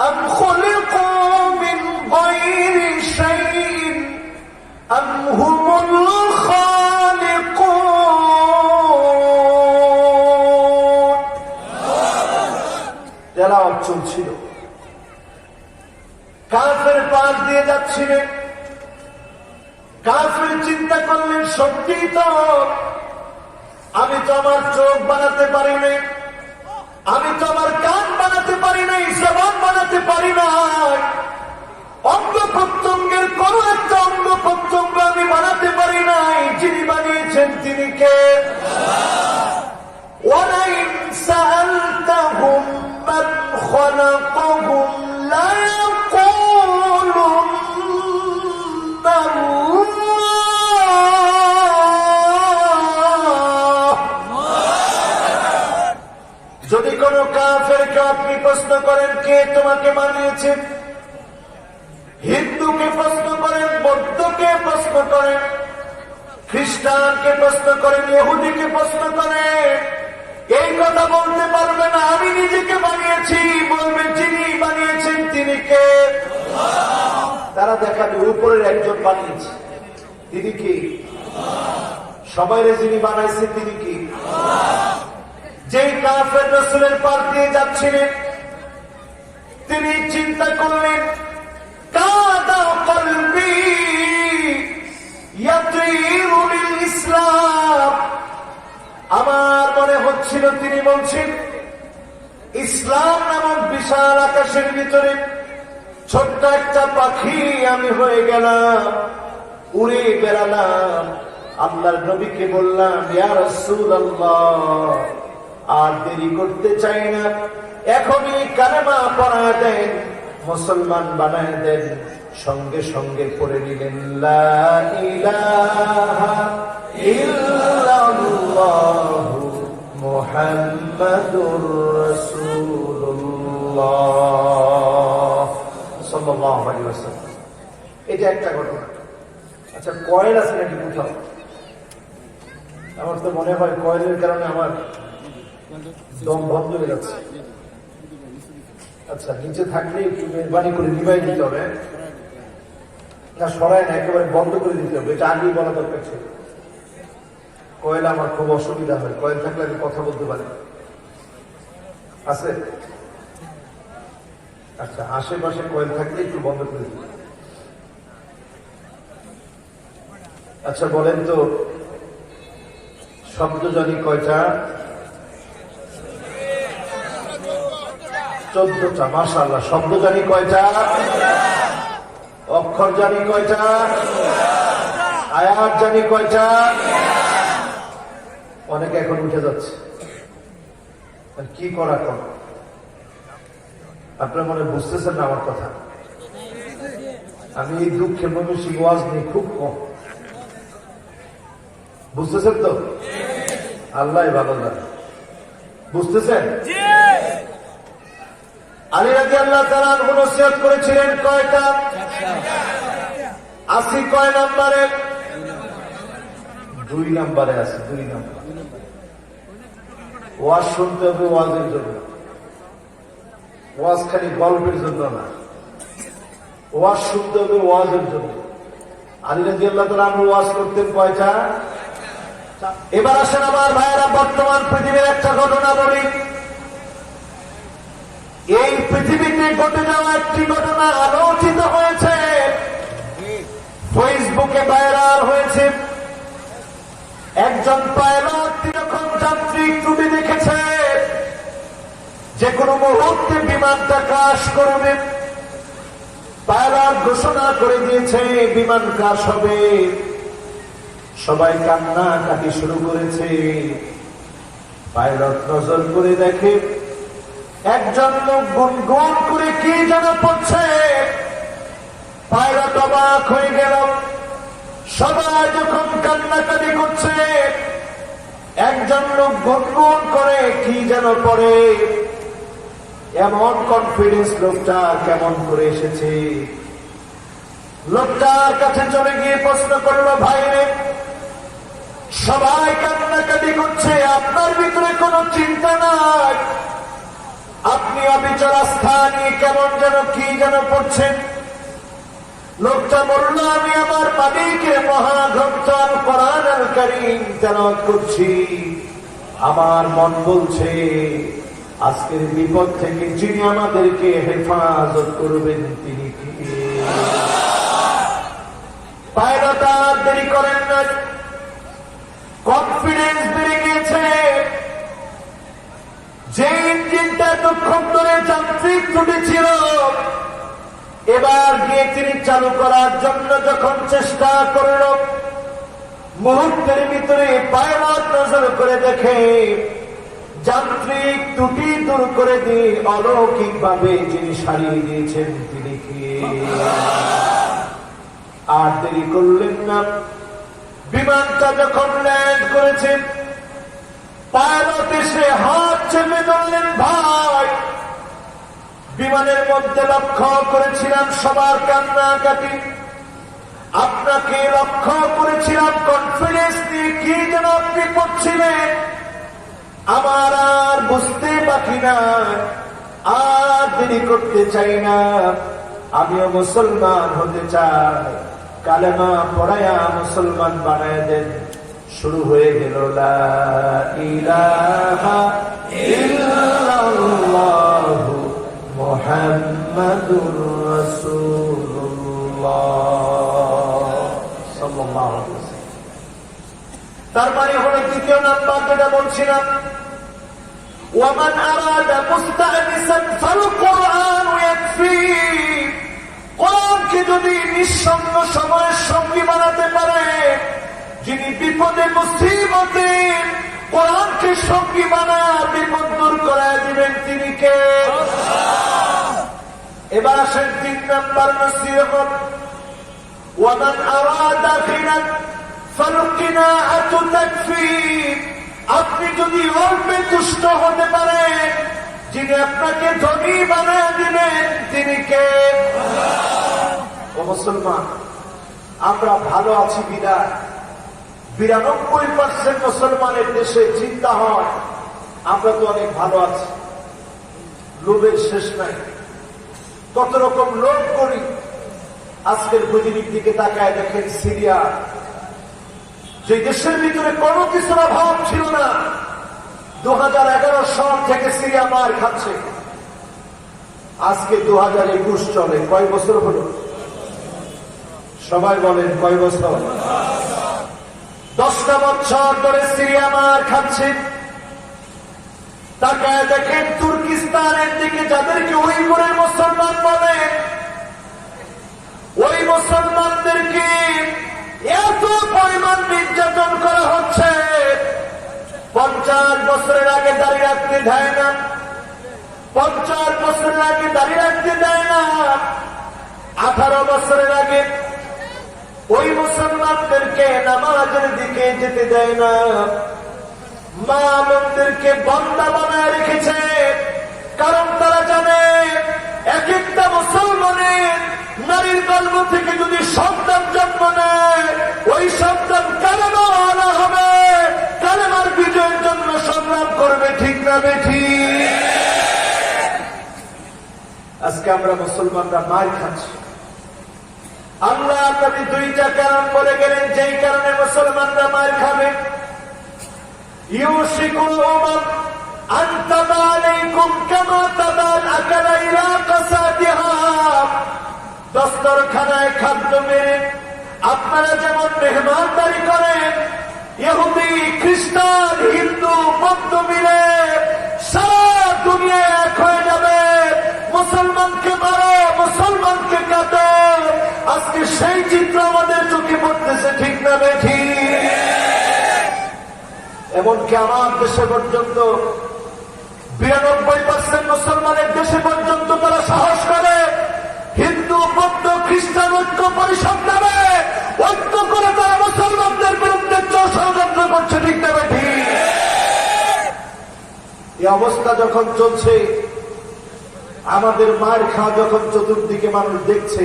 আম খুলিকু মিন গায়রি শাইইন আম হুমুল খালিকুন। তেলাওয়াত চলছিল, কাফের পাশ দিয়ে যাচ্ছিলেন, কাফির চিন্তা করলেন সত্যি তো, আমি তো আমার চোখ বানাতে পারি নাই, আমি তো আমার কান বানাতে পারি নাই, জবান বানাতে পারি নাই, অঙ্গ প্রত্যঙ্গের কোন একটা অঙ্গ প্রত্যঙ্গ আমি বানাতে পারি নাই। যিনি বানিয়েছেন তিনি কে? وَلَئِنْ سَأَلْتَهُمْ مَنْ خَلَقَهُمْ لَيَقُولُنَّ اللَّهُ। যদি কোন কাফেরকে আপনি প্রশ্ন করেন কে তোমাকে বানিয়েছে, হিন্দুকে প্রশ্ন করেন, বৌদ্ধকে প্রশ্ন করেন, খ্রিস্টানকে প্রশ্ন করেন, ইহুদিকে প্রশ্ন করেন, এই কথা বলতে পারবে না আমি নিজেকে বানিয়েছি। বলবে যিনি বানিয়েছেন তিনি কে? তারা দেখাবে উপরের একজন বানিয়েছে, তিনি কি? সবাইরে যিনি বানাইছেন তিনি কি? যেই কাফের রাসূলের পার দিয়ে যাচ্ছিলেন তিনি চিন্তা করলেন, কাদা কলবি ইয়াতিরু বিল ইসলাম। আমার মনে হচ্ছিল তিনি বলছেন ইসলাম নামক বিশাল আকাশের ভিতরে ছোট্ট একটা পাখি আমি হয়ে গেলাম, উড়ে বেড়ালাম। আল্লাহর নবীকে বললাম, ইয়া রাসূলুল্লাহ, আর দেরি করতে চাই না, এখনই কালেমা পড়া দেন, মুসলমান বানায় দেন। সঙ্গে সঙ্গে পড়ে নিলেন, লা ইলাহা ইল্লাল্লাহু মুহাম্মাদুর রাসূলুল্লাহ সাল্লাল্লাহু আলাইহি ওয়াসাল্লাম। এটা একটা ঘটনা। আচ্ছা, কয়েল আছে নাকি কোথাও? আমার তো মনে হয় কয়েলের কারণে আমার দম বন্ধ হয়ে যাচ্ছে। আচ্ছা, নিচে থাকলে একটু মেহরবানি করে নিভাই দিতে হবে, না সরাই না, একেবারে বন্ধ করে দিতে হবে। এটা আগেই বলা দরকার ছিল। কয়েল আমার খুব অসুবিধা হয়, কয়েল থাকলে আমি কথা বলতে পারি। আছে? আচ্ছা, আশেপাশে কয়েল থাকলে একটু বন্ধ করে দিতে। আচ্ছা বলেন তো, শব্দ জানি কয়টা? 14টা। মাশাআল্লাহ। শব্দ জানি কয়টা? অক্ষর জানি কয়টা? আয়াত জানি কয়টা? অনেকে এখন উঠে যাচ্ছে, কি করা কর। আপনার মনে বুঝতেছেন না আমার কথা? আমি এই দুঃখে মনুষ্য ওয়াজ নিয়ে খুব কম, বুঝতেছেন তো? আল্লাহ ভালো জানে। বুঝতেছেন? আলী রাদিয়াল্লাহু তাআলা আনহু নসিহত করেছিলেন কয়টা? 80 কয় নম্বরে? 2 নম্বরে আছে। 2 নম্বর। ওয়াজ শুনতে হবে ওয়াজের জন্য, ওয়াজ খালি গল্পের জন্য না, ওয়াজ শুনতে হবে ওয়াজের জন্য। আলী রাদিয়াল্লাহু তাআলা আনহু ওয়াজ করতেন কয়টা? এবার আসেন আমার ভাইয়েরা, বর্তমান পৃথিবীর একটা ঘটনা বলি। এই পৃথিবীতে ঘটে যাওয়া একটি ঘটনা আলোচিত হয়েছে, ফেসবুকে ভাইরাল হয়েছে। একজন পাইলট যখন যান্ত্রিক ত্রুটি দেখেছে, যে কোনো মুহূর্তে বিমানটা ক্রাশ করবে, পাইলট ঘোষণা করে দিয়েছে বিমান ক্রাশ হবে। সবাই কান্নাকাটি শুরু করেছে। পাইলট নজর করে দেখে একজন লোক গুনগুন করে কি যেন পড়ছে। পাইলট অবাক হয়ে গেল। সবাই যখন কান্নাকাটি করছে, একজন লোক গুনগুন করে কি যেন পড়ে। এমন কনফিডেন্স লোকটা কেমন করে এসেছে? লোকটার কাছে চলে গিয়ে প্রশ্ন করলো, ভাইরে সবাই কান্নাকাটি করছে, আপনার ভিতরে কোনো চিন্তা নাই, আপনি অবিচল আস্থা নিয়ে কেমন যেন কি যেন পড়ছেন? লোকটা বলল, আমি আমার মালিকের মহাগ্রন্থ আল কোরআন আল কারীম তেলাওয়াত করছি। আমার মন বলছে আজকের বিপদ থেকে যিনি আমাদেরকে হেফাজত করবেন তিনি কি? পাইলট করেন না, কনফিডেন্স বেড়ে গিয়েছে। যে ইঞ্জিনটা এতক্ষণ ধরে যান্ত্রিক ত্রুটি ছিল, এবার গিয়ে তিনি চালু করার জন্য যখন চেষ্টা করল, মুহূর্তের ভিতরে পাইলট নজর করে দেখে যান্ত্রিক ত্রুটি দূর করে দিয়ে অলৌকিক ভাবে যিনি সারিয়ে দিয়েছেন তিনি কে? আর দেরি করলেন না। বিমানটা যখন ল্যান্ড করেছেন, পাইলট এসে হাত চেপে ধরলেন, ভাই বিমানের মধ্যে লক্ষ্য করেছিলাম সবার কান্নাকাটি, আপনাকে লক্ষ্য করেছিলাম কনফিডেন্স নিয়ে কি যেন আপনি করছিলেন, আমার আর বুঝতে বাকি না, আর দেরি করতে চাই না, আমিও মুসলমান হতে চাই, কালেমা পড়ায়া মুসলমান বানায় দেন। শুরু হয়ে গেল লা ইলাহা ইল্লাল্লাহু মুহাম্মাদুর রাসূলুল্লাহ সাল্লাল্লাহু আলাইহি ওয়াসাল্লাম। তার মানে হলো দ্বিতীয় নাম্বার যেটা বলছিলাম, ওয়ামান আরাদা মুস্তানিসান ফাল কুরআন ইয়াকফি। কোরআনকে যদি নিঃসঙ্গ সময়ের সঙ্গী বানাতে পারে, যিনি বিপদে মুসিবতে কোরআনকে সঙ্গী বানায় বিপদ দূর করায় দিবেন তিনি কে? এবার আসেন 3 নম্বর নসিহত, ওয়ামান আরাদা গিনা ফাল কিনাআতু তাকফি। আপনি যদি অল্পে তুষ্ট হতে পারেন, যিনি আপনাকে ধনী বানায় দিবেন তিনি কে? ও মুসলমান, আমরা ভালো আছি বিদায় 92% মুসলমানের দেশে চিন্তা হয় আমরা তো অনেক ভালো আছি, লোভের শেষ নাই, কত রকম লোভ করি। আজকের প্রতিদিন দিকে তাকায় দেখেন, সিরিয়া যে দেশের ভিতরে কোনো কিছুর অভাব ছিল না, 2011 সাল থেকে সিরিয়া মার খাচ্ছে, আজকে 2021 চলে। কয় বছর হলো? সবাই বলেন কয় বছর? 10টা বছর ধরে সিরিয়া মার খাচ্ছে। তাকায় দেখেন তুর্কিস্তানের দিকে, যাদেরকে উইগুরের মুসলমান বলে, ওই মুসলমানদেরকে এত পরিমাণ নির্যাতন করা হচ্ছে। 50 বছরের আগে দাঁড়িয়ে রাখতে দেয় না, 50 বছরের আগে দাঁড়িয়ে রাখতে দেয় না, 18 বছরের আগে ওই মুসলমানদেরকে নামাজের দিকে যেতে দেয় না, মা বোনদেরকে বন্দা বানায় রেখেছে। কারণ তারা জানে এক একটা মুসলমানের নারীর গর্ভ থেকে যদি সন্তান জন্ম নেয়, ওই সন্তান কালেমা আনা হবে, কালেমার বিজয়ের জন্য সংগ্রাম করবে। ঠিক না বেঠিক? আজকে আমরা মুসলমানরা মার খাচ্ছি। আল্লাহ নবী 2টা কারণ বলে গেলেন যেই কারণে মুসলমানরা মার খাবে। ইউশিকুল উমাম আন তাবা আলাইকুম কামা তাবাল আকালা ইলা কাসাতিহা। দস্তরখানায় খাদ্য মেরে আপনারা যেমন মেহমানদারি করেন, ইহুদি, খ্রিস্টান, হিন্দু, বৌদ্ধ মিলে সারা দুনিয়া এক হয়ে যাবে। মুসলমানকে মারো, মুসলমানকে কাটো। আজকে সেই চিত্র আমাদের চোখে পড়তেছে। ঠিক না বেঠিক? এমনকি আমার দেশে পর্যন্ত 92% মুসলমানের দেশে পর্যন্ত তারা সাহস করে হিন্দু, বৌদ্ধ, খ্রিস্টান ঐক্য পরিষদ নামে ঐক্য করে তারা মুসলমানদের বিরুদ্ধে ষড়যন্ত্র করছে। ঠিক না বেঠিক? এই অবস্থা যখন চলছে, আমাদের মায়ের খাওয়া যখন চতুর্দিকে মানুষ দেখছে,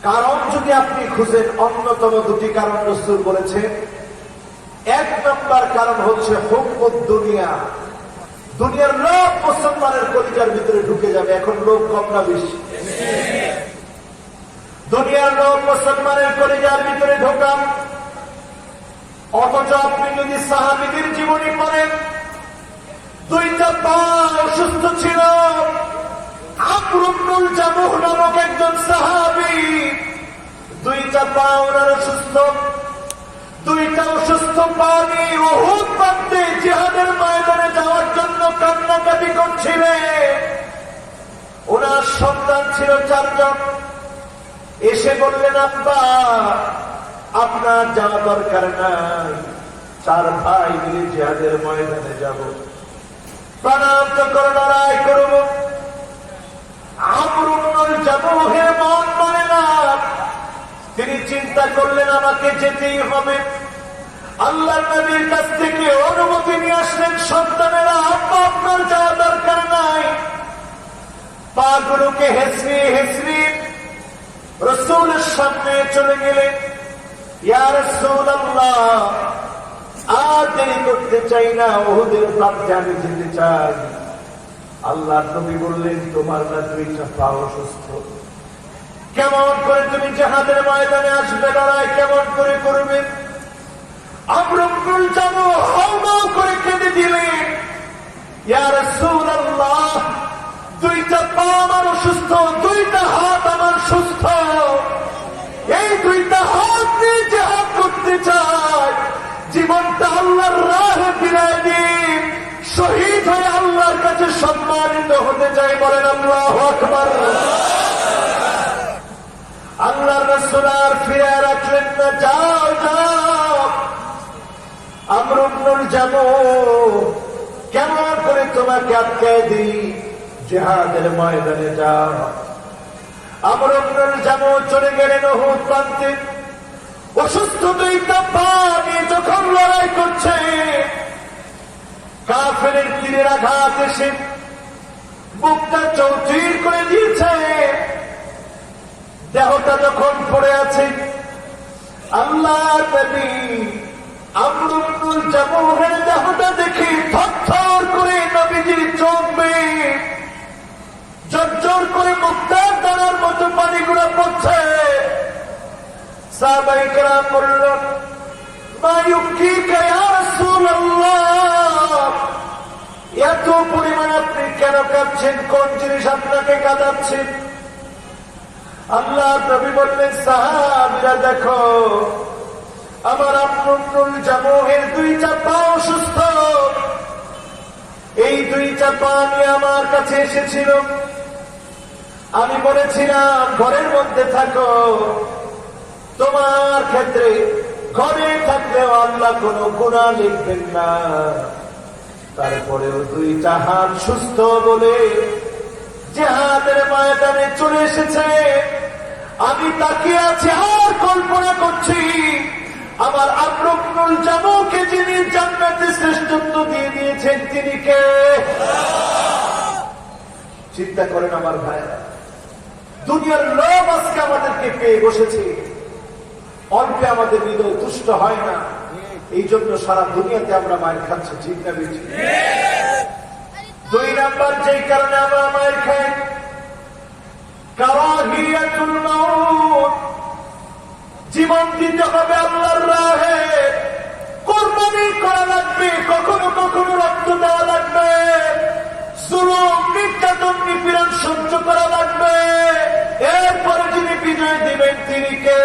কারণ যদি আপনি খুঁজেন, অন্যতম 2টি কারণ রাসূল বলেছেন। 1 নম্বর কারণ হচ্ছে হুব্বুদ দুনিয়া। দুনিয়ার লোভ মুসলমানের কলিজার ভিতরে ঢুকে যাবে। এখন লোভ কম না বেশি? দুনিয়ার লোভ মুসলমানের কলিজার ভিতরে ঢোকাম। অথচ আপনি যদি সাহাবীদের জীবনী পড়েন, 2টা পা অসুস্থ ছিল। আমর ইবনুল জামুহ নামক একজন সাহাবী 2 দুইটা পা ওনার অসুস্থ, দুইটা অসুস্থ পা নিয়ে উহুদ প্রান্তে জিহাদের ময়দানে যাওয়ার জন্য কান্নাকাটি করছিলেন। ওনার সন্তান ছিল 4 জন। এসে বললেন, আব্বা আপনার যাওয়া দরকার নাই, 4 ভাই মিলে জিহাদের ময়দানে যাব, প্রাণান্ত করে লড়াই করব। আমর ইবনুল জামূহের মন মানে না। তিনি চিন্তা করলেন আমাকে যেতেই হবে। আল্লাহর নবীর কাছ থেকে অনুমতি নিয়ে আসলেন, সন্তানেরা আব্বা আপনার যাওয়া দরকার নাই। পাগুলোকে হেসড়িয়ে হেসড়িয়ে রাসূলের সামনে চলে গেলেন। ইয়া রাসূলুল্লাহ, আর দেরি করতে চাই না, উহুদের প্রান্তে আমি যেতে চাই। আল্লাহর নবী বললেন, তোমার না দুইটা পা অসুস্থ, কেমন করে তুমি জিহাদের ময়দানে আসবে, লড়াই কেমন করে করবে? আমর ইবনুল জামূহ হাওমাও করে কেঁদে দিলেন, ইয়া রাসূলুল্লাহ, দুইটা পা আমার অসুস্থ, দুইটা হাত আমার সুস্থ, এই দুইটা হাত নিয়ে জিহাদ করতে চাই। জীবনটা আল্লাহর রাহে বিলাই দিন, শহীদ হয়ে আল্লাহর কাছে সম্মানিত হতে চাই। বলেন আল্লাহু আকবার। আল্লাহর রাসূল আর ফিরে রাখলেন না, যাও যাও। আমর ইবনুল জামূহ, কেমন করে তোমাকে আটকায় দিই, জিহাদের ময়দানে যাও। আমর ইবনুল জামূহ চলে গেলেন উহুদ প্রান্তে। অসুস্থ দুইটা পা নিয়ে যখন লড়াই করছে, কাফেরের তীরের আঘাত এসে বুকটা চৌচির করে দিয়েছে। দেহটা যখন পড়ে আছে, আল্লাহর নবী আমর ইবনুল জামূহের দেহটা দেখে থরথর করে নবীজির চোখ বেয়ে ঝরঝর করে মুক্তার দানার মতো পানিগুলো পড়ছে। সাহাবায়ে কেরাম বললেন, মা ইউবকিকা ইয়া রাসূলুল্লাহ, এত পরিমাণ আপনি কেন কাঁদছেন, কোন জিনিস আপনাকে কাঁদাচ্ছে? আল্লাহর নবী বললেন, সাহাবীরা দেখো, আমার আমর ইবনুল জামূহের দুইটা পা অসুস্থ, এই দুইটা পা নিয়ে আমার কাছে এসেছিল। আমি বলেছিলাম ঘরের মধ্যে থাকো, তোমার ক্ষেত্রে ঘরে থাকলেও আল্লাহ কোনো গুনাহ লিখবেন না। তারপরেও দুইটা হাত সুস্থ বলে জিহাদের ময়দানে চলে এসেছে। আমি তাকিয়ে আছি আর কল্পনা করছি, আমার আমর ইবনুল জামূহকে যিনি জান্নাতে শ্রেষ্ঠত্ব দিয়ে দিয়েছেন তিনি কে? চিন্তা করেন আমার ভাইরা, দুনিয়ার লোভ আজকে আমাদেরকে পেয়ে বসেছে, অল্পে আমাদের হৃদয় তুষ্ট হয় না, এই জন্য সারা দুনিয়াতে আমরা মায়ের খাচ্ছি। ঠিক না বেশি? 2 নাম্বার যেই কারণে আমরা মায়ের খাই, কারাহিয়াতুল মাউত। জীবন দিতে হবে আল্লাহর রাহে, কুরবানি করা লাগবে, কখনো কখনো রক্ত দেওয়া লাগবে, জুলুম নির্যাতন নিপীড়ন সহ্য করা লাগবে। এরপরে যিনি বিজয় দিবেন তিনি কে?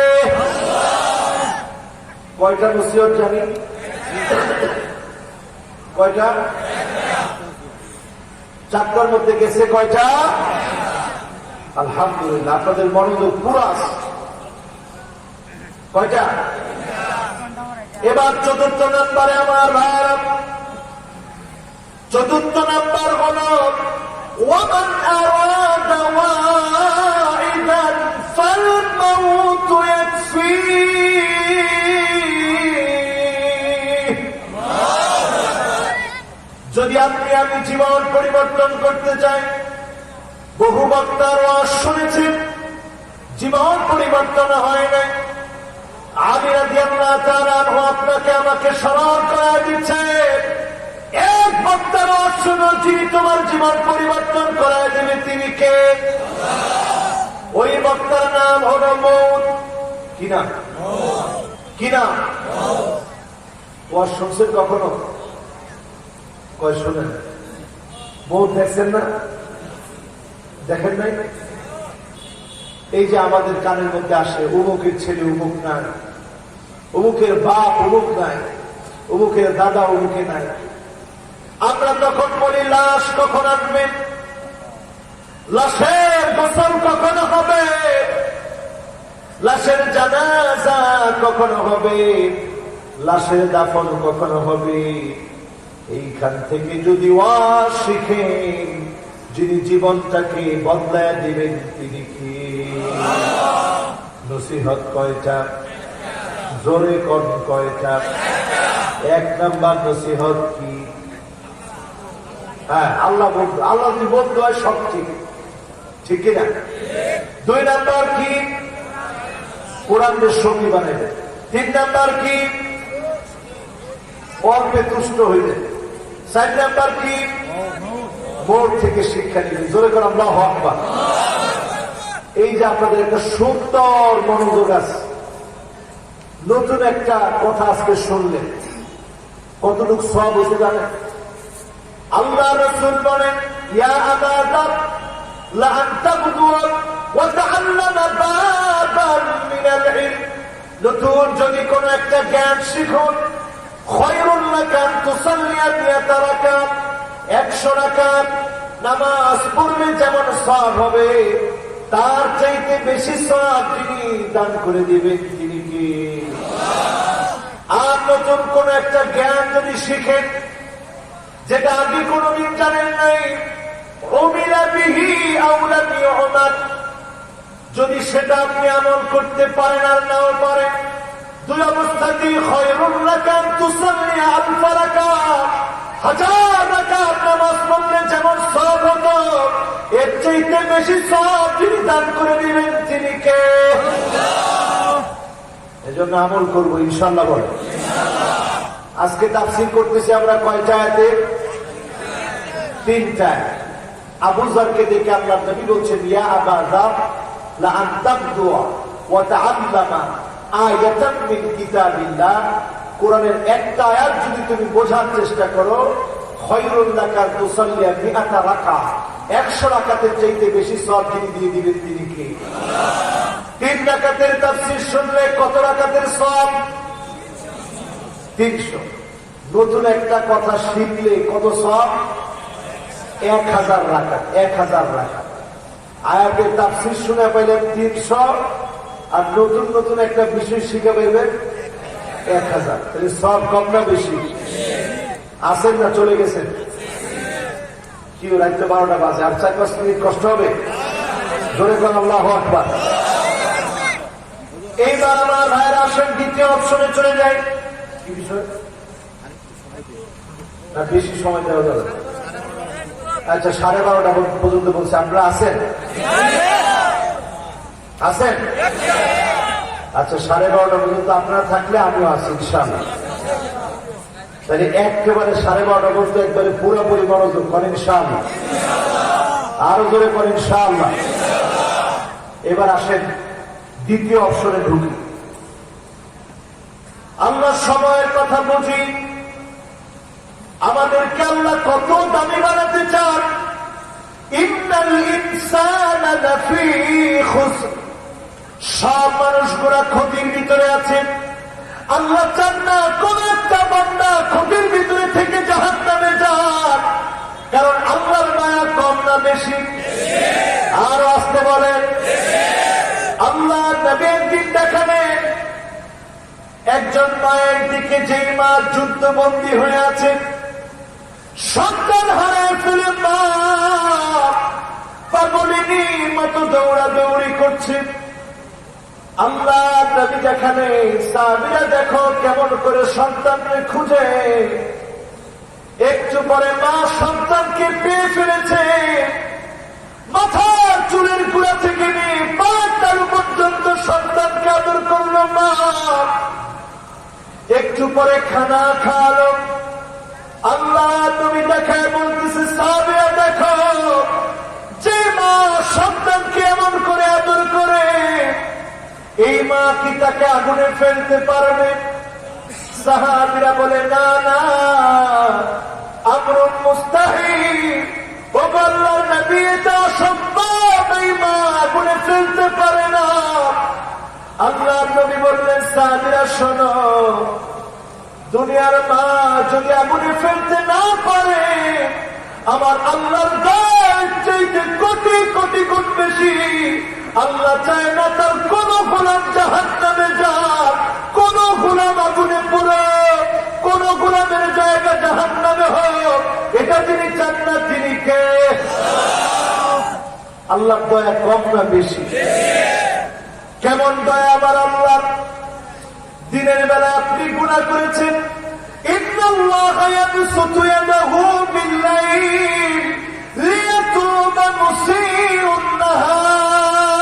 কয়টা নসিহত জানি? কয়টা? 4টার মধ্যে গেছে কয়টা? আলহামদুলিল্লাহ, আপনাদের মনোযোগ পুরো আছে। কয়টা? এবার 4র্থ নাম্বারে আমার ভাইরা, 4র্থ নাম্বার হল ওয়ামান আরাদা ওয়াইদান ফালমাউতু ইয়াকফি। যদি আপনি আমি জীবন পরিবর্তন করতে চাই, বহু বক্তার ওয়াজ শুনেছেন, জীবন পরিবর্তন হয় না। আলী রাদিয়াল্লাহু তাআলা আনহু আপনাকে আমাকে স্মরণ করায় দিচ্ছে, এক বক্তার ওয়াজ শুনো, যিনি তোমার জীবন পরিবর্তন করায় দেবে তিনি কে? ওই বক্তার নাম হল মউত। কি নাম? কি নাম? ওয়াজ শুনছেন কখনো? কয় শোনেন? মউত দেখছেন না? দেখেন নাই? এই যে আমাদের কানের মধ্যে আসে অমুকের ছেলে অমুক নাই, অমুকের বাপ অমুক নাই, অমুকের দাদা অমুকে নাই। আমরা তখন বলি লাশ কখন আসবে, লাশের গোসল কখন হবে, লাশের জানাজা কখন হবে, লাশের দাফন কখন হবে। এইখান থেকে যদি ওয়াজ শিখেন, যিনি জীবনটাকে বদলায় দিবেন তিনি কি? নসিহত কয়টা? জোরে কোন কয়টা? এক নাম্বার নসিহত কি? হ্যাঁ, আল্লাহ যদি বলতে হয় সব ঠিক, ঠিক কিনা? 2 নাম্বার কি? কোরআনের সঙ্গী বানাবে। 3 নাম্বার কি? অল্পে তুষ্ট হইবে। 4 নাম্বার কি? বোর্ড থেকে শিক্ষা নিবে। জোরে করে আল্লাহু আকবার। এই যে আপনাদের একটা সুন্দর মনোযোগ আছে, নতুন একটা কথা আজকে শুনলেন, কতটুকু সওয়াব হতে জানেন? আল্লাহ রাসূল বলেন, ইয়া আবা যার লা আনতা বুদুয়া ওয়া তাআল্লামা বাবান মিনাল ইলম। নতুন যদি কোন একটা জ্ঞান শিখুন, খায়রুল লাকা আন তুসাল্লিয়া মিয়াতা রাকাত, 100 রাকাত নামাজ পড়লে যেমন সওয়াব হবে, তার চাইতে বেশি সওয়াব যিনি দান করে দিবেন তিনি কি? আর নতুন কোন একটা জ্ঞান যদি শিখেন, যেটা আগে কোনদিন জানেন নাই, উমিরা বিহি আও লাম ইউমাল, যদি সেটা আপনি আমল করতে পারেন আর নাও পারেন, 2 অবস্থাতেই খায়রুল লাকা আন তুসাল্লিয়া আলফা রাকাত, 1000 রাকাত নামাজ পড়লে যেমন সওয়াব হতো, এর চাইতে বেশি সওয়াব যিনি দান করে দিবেন তিনি কে? এজন্য আমল করবো ইনশাআল্লাহ। বলে আজকে তাফসীর করতেছি আমরা কয়টা আয়াতে? 3টা। আবু যারকে দেখে আল্লাহর নবী বলছেন, ইয়া আবা যার লা আন তাবদুয়া ওয়া তাআল্লামা আয়াতান মিন কিতাবিল্লাহ, কোরআনের একটা আয়াত যদি তুমি বোঝার চেষ্টা করো, খায়রুল লাকা আন তুসাল্লিয়া মিআতা রাকাত, 100 রাকাতের চাইতে বেশি সওয়াব যিনি দিয়ে দিবেন তিনি কে? 3 রাকাতের তাফসীর শুনলে কত রাকাতের সওয়াব? 300। নতুন একটা কথা শিখলে কত সওয়াব? 1000 রাকাত। 1000 রাকাত। আয়াতের তাফসীর শুনে পাইলেন 300, আর নতুন নতুন একটা বিষয় শিখে পাইবেন 1000। তাহলে সওয়াব কম না বেশি? আসেন না চলে গেছেন? কি রাত 12টা বাজে, আর 4-5 মিনিট কষ্ট হবে? জোরে কোন আল্লাহু আকবার। এইবার আমার ভাইয়েরা আসেন দ্বিতীয় অপশনে চলে যায়। কি বিষয়? না বেশি সময় দেওয়া যাবে? আচ্ছা, 12:30 পর্যন্ত বলছে। আপনারা আছেন? আছেন? আচ্ছা, 12:30 পর্যন্ত আপনারা থাকলে আমিও আছি ইনশাআল্লাহ। তাহলে একেবারে 12:30 পর্যন্ত একবারে পুরোপুরি মনোযোগ করেন ইনশাআল্লাহ। আরো জোরে করেন ইনশাআল্লাহ। এবার আসেন দ্বিতীয় অপশনে ঢুকি। আমরা সময়ের কথা বুঝি, আমাদেরকে আল্লাহ কত দামি বানাতে চান। ইন্নাল ইনসানা লাফি খুসর, সব মানুষগুলা ক্ষতির ভিতরে আছে। আল্লাহ চান না কোন একটা বান্দা ক্ষতির ভিতরে থেকে জাহান্নামে যাক, কারণ আল্লাহর মায়া কম না বেশি? আর আসতে বলেন, আল্লাহ নবী একদিন দেখাবেন একজন মায়ের দিকে, যে মা যুদ্ধবন্দী হয়ে আছে, সন্তান হারায় ফেলে মা পাগলিনীর মতো দৌড়াদৌড়ি করছে। আল্লাহ নবী দেখানে, সাহাবীরা দেখো কেমন করে সন্তানকে খুঁজে। একটু পরে মা সন্তানকে পেয়ে ফেলেছে, মাথার চুলের গুড়া থেকে নিয়ে পায়ের তালু পর্যন্ত সন্তানকে আদর করলো মা। একটু পরে খানা খাওয়ালো। আল্লাহ তুমি দেখায় বলতেছে, সাহাবীরা দেখো, যে মা সন্তানকে এমন করে আদর করে, এই মা কি তাকে আগুনে ফেলতে পারবে? সাহাবীরা বলে, না না, আমরুন মুস্তাহিল। ও আল্লাহর নবী, এটা অসম্ভব একটাই মা আগুনে ফেলতে পারে না। আল্লাহ নবী বললেন, সাহাবীরা শোনো, দুনিয়ার মা যদি আগুনে ফেলতে না পারে, আমার আল্লাহর দয়ার চাইতে কোটি কোটি গুণ বেশি আল্লাহ চায় না তার কোন গোলাম জাহান্নামে যাক, কোন গোলাম আগুনে পুরো, কোন গোলামের জায়গা জাহান্নামে হোক। এটা যিনি চান না তিনি কে? আল্লাহর দয়া কম না বেশি? কেমন দয়া আমার আল্লাহ! দিনের বেলা আপনি গুনাহ করেছেন, ইন্নাল্লাহা ইয়াবসুতু ইয়াদাহু বিল-লাইল লিয়াতুবা মুসিউন নাহার।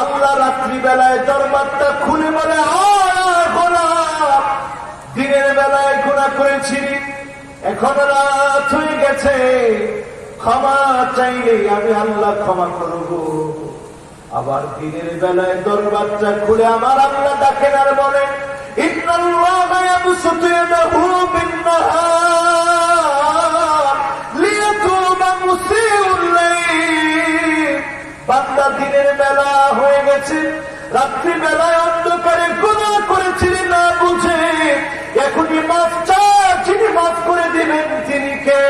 আল্লাহ রাত্রি বেলায় দরবারটা খুলে বলে, আয় গোলাম, দিনের বেলায় গুনাহ করেছিলি, এখন রাত হয়ে গেছে, ক্ষমা চাইলে আমি আল্লাহ ক্ষমা করব। আবার দিনের বেলায় দরবারটা খুলে আমার আল্লাহ ডাকেন আর বলেন, ইন্নাল্লাহা ইয়াবসুতু ইয়াদাহু বিন-নাহার লিয়াতুবা মুসিউল লাইল। বান্দা দিনের বেলা হয়ে গেছে, রাত্রি বেলায় অন্ধকারে গুনাহ করেছিলি না বুঝে, এখনই মাফ চাই, যিনি মাফ করে দিবেন তিনি কে?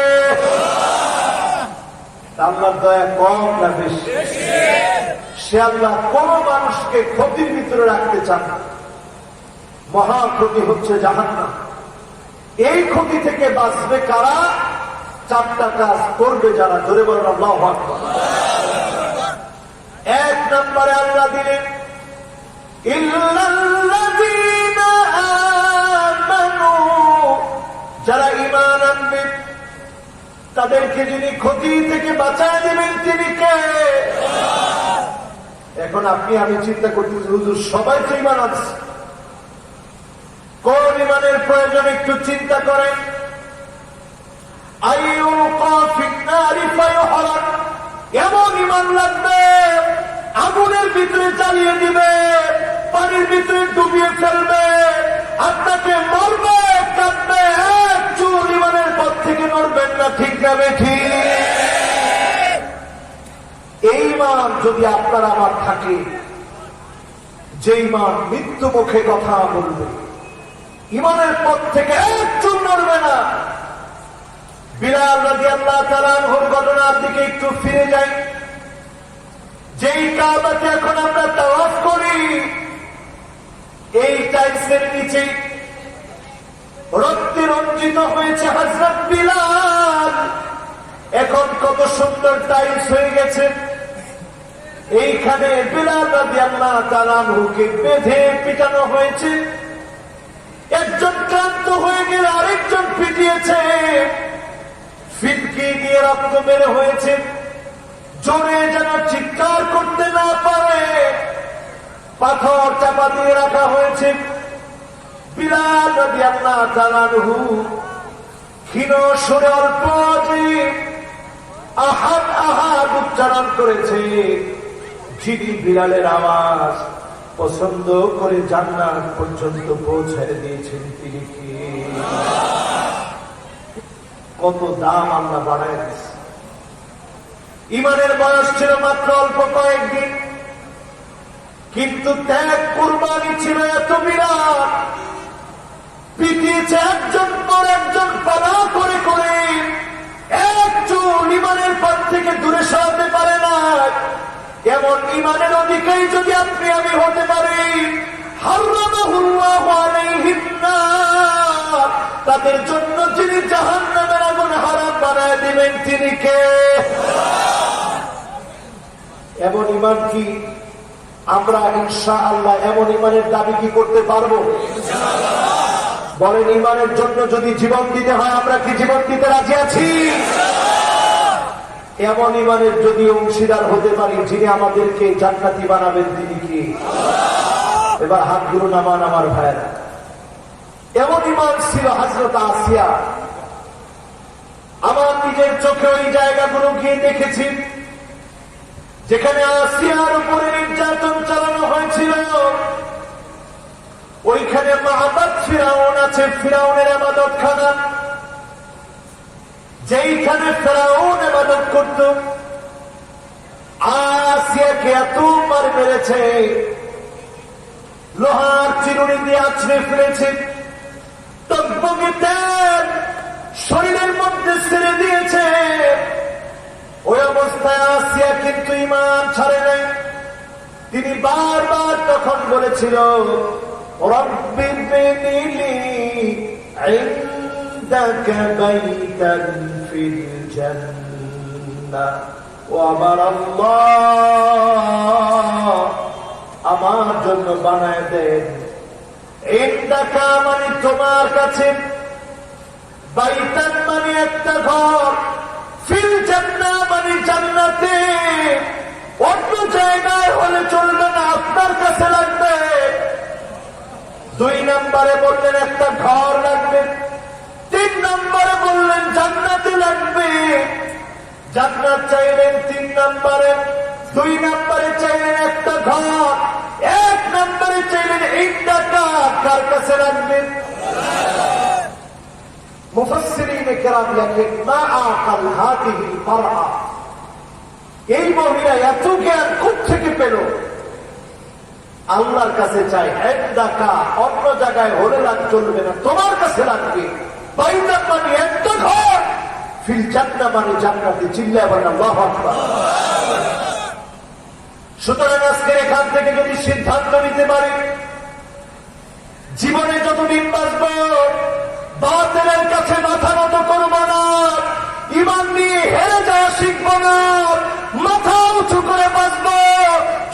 আল্লাহর দয়া কম না বেশি? সে আল্লাহ কোন মানুষকে ক্ষতির ভিতরে রাখতে চান না। মহা ক্ষতি হচ্ছে জাহান্নাম। এই ক্ষতি থেকে বাঁচবে কারা? চারটা কাজ করবে যারা। ধরে বলেন আল্লাহু আকবার। এক নম্বরে আল্লাহ দিলেন, ইল্লাল্লাযীনা আমানু, যারা ঈমান আনবে তাদেরকে যিনি ক্ষতি থেকে বাঁচায় দেবেন তিনি কে? এখন আপনি আমি চিন্তা করতেছি, হুজুর সবাই তো ঈমান আছে, কোন ঈমানের প্রয়োজন একটু চিন্তা করেন। আইয়ুলকা ফিন-নারি ফায়ুহরাক, এমন ঈমান লাগবে আগুনের ভিতরে জ্বালিয়ে দিবে, পানির ভিতরে ডুবিয়ে ফেলবে, আপনাকে মরবে, কাঁদবে, এক চুল ঈমানের পথ থেকে নড়বেন না। ঠিক না বেঠি? এই ঈমান যদি আপনার আমার থাকে, যে ঈমান মৃত্যু মুখে কথা বলবে, ঈমানের পথ থেকে এক চুল নড়বে না। বিলাল রাদিয়াল্লাহু তাআলা আনহুর ঘটনার দিকে একটু ফিরে যাই। যেই কাবাতে এখন আমরা তাওয়াফ করি, এই টাইলসের নিচে রক্তে রঞ্জিত হয়েছে হযরত বিলাল। এখন কত সুন্দর টাইলস হয়ে গেছে। এইখানে বিলাল রাদিয়াল্লাহু তাআলা আনহুকে বেঁধে পিটানো হয়েছে। একজন ক্লান্ত হয়ে গেলে আরেকজন পিটিয়েছে, ফিটকি দিয়ে রক্ত বের হয়েছে, জোরে যেন চিৎকার করতে না পারে পাথর চাপা দিয়ে রাখা হয়েছে। বিলাল রাদিয়াল্লাহু তাআলা আনহু ক্ষীণ সুরে অল্প যে আহাদ আহাদ উচ্চারণ করেছে, যিনি বিলালের আওয়াজ পছন্দ করে জান্নাত পর্যন্ত পৌঁছায় দিয়েছেন তিনি কে? কত দাম আমরা বাড়ায় দিচ্ছি। ঈমানের বয়স ছিল মাত্র অল্প কয়েকদিন, কিন্তু ত্যাগ কুরবানি ছিল এত বিরাট। পিটিয়েছে একজন পর একজন পালা করে করে, এক চুল ঈমানের পথ থেকে দূরে সরাতে পারে না। এমন ঈমানের অধিকারী যদি আপনি আমি হতে পারি, হারামাহুল্লাহু আলাইহিন নার, তাদের জন্য যিনি জাহান্নামের আগুন হারাম বানায় দিবেন তিনি কে? এমন ঈমান কি আমরা ইনশাআল্লাহ এমন ঈমানের দাবি কি করতে পারবো? বলেন, ঈমানের জন্য যদি জীবন দিতে হয় আমরা কি জীবন দিতে রাজি আছি? এমন ঈমানের যদি অংশীদার হতে পারি, যিনি আমাদেরকে জান্নাতি বানাবেন তিনি কি? এবার হাতগুলো নামান আমার ভাইয়েরা। এমন ঈমান ছিল হযরত আসিয়া। আমার নিজের চোখে ওই জায়গাগুলো গিয়ে দেখেছি যেখানে আসিয়ার উপরে নির্যাতন চালানো হয়েছিল। ওইখানে মাহবাদ ফিরাউন আছে, ফিরাউনের ইবাদতখানা, যেইখানে ফিরাউন ইবাদত করত আসিয়াকে এত মার মেরেছে, লোহার চিরুনি দিয়ে আছড়ে ফেলেছে, টকবগে তেল শরীরের মধ্যে ছেড়ে দিয়েছে। ওই অবস্থায় আসিয়া কিন্তু ঈমান ছাড়ে নাই। তিনি বারবার তখন বলেছিল, রব্বি বিনিলি ইনদাকা বাইতান ফিল জান্নাহ, ও আমার আল্লাহ আমার জন্য বানায় দেন ইনদাকা মানে তোমার কাছে, বাইতান মানে একটা ঘর, ফিল জান্নাহ মানে জান্নাতে। অন্য জায়গায় হলে চলবে না, আপনার কাছে লাগবে। 2 নম্বরে বললেন একটা ঘর লাগবে, 3 নম্বরে বললেন জান্নাতে লাগবে। জান্নাত চাইলেন 3 নম্বরে, 2 নম্বরে চাইলেন একটা ঘর, 1 নম্বরে চাইলেন ইনদাকা কার কাছে লাগবে। মুফাসসিরিনে কেরাম লেখেন, মা আকাল হাদিহিল মারআ, এই মহিলা এত জ্ঞান কোত্থেকে পেল? আল্লাহর কাছে চাই ইনদাকা, অন্য জায়গায় হলে চলবে না, তোমার কাছে লাগবে। বাইতান মানে একটা ঘর, ফিল জান্নাহ মানে জান্নাতে। চিল্লায় বলেন আল্লাহু আকবার। সুতরাং আজকে এখান থেকে যদি সিদ্ধান্ত নিতে পারি, জীবনে যতদিন বাঁচব বাতিলের কাছে মাথা নত করব না, ঈমান নিয়ে হেরে যাওয়া শিখব না, মাথা উঁচু করে বাঁচব।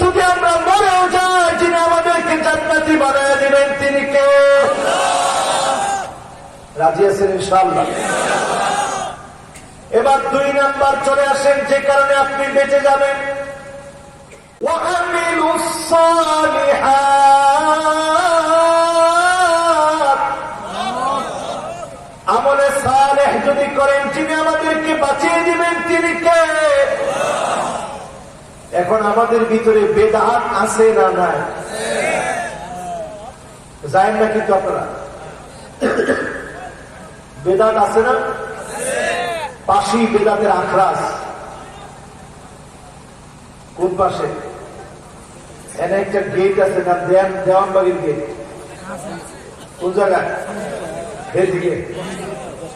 যদি আমরা মরেও যাই, যিনি আমাদেরকে জান্নাতি বানায় দিবেন তিনি কে? রাজি আছেন ইনশাআল্লাহ? এবার 2 নাম্বার চলে আসেন, যে কারণে আপনি বেঁচে যাবেন। ওয়াআমিলুস সালিহাত, আমলে সালেহ যদি করেন, যিনি আমাদেরকে বাঁচিয়ে দিবেন তিনি কে? এখন আমাদের ভিতরে বেদাত আছে না নাই? জানেন না কিন্তু আপনারা বেদাত আছে না? পাশি বেদাতের আখড়াস কোন পাশে? এনে একটা গেট আছে না, দেওয়ানবাগির গেট। কোন জায়গায়? এদিকে।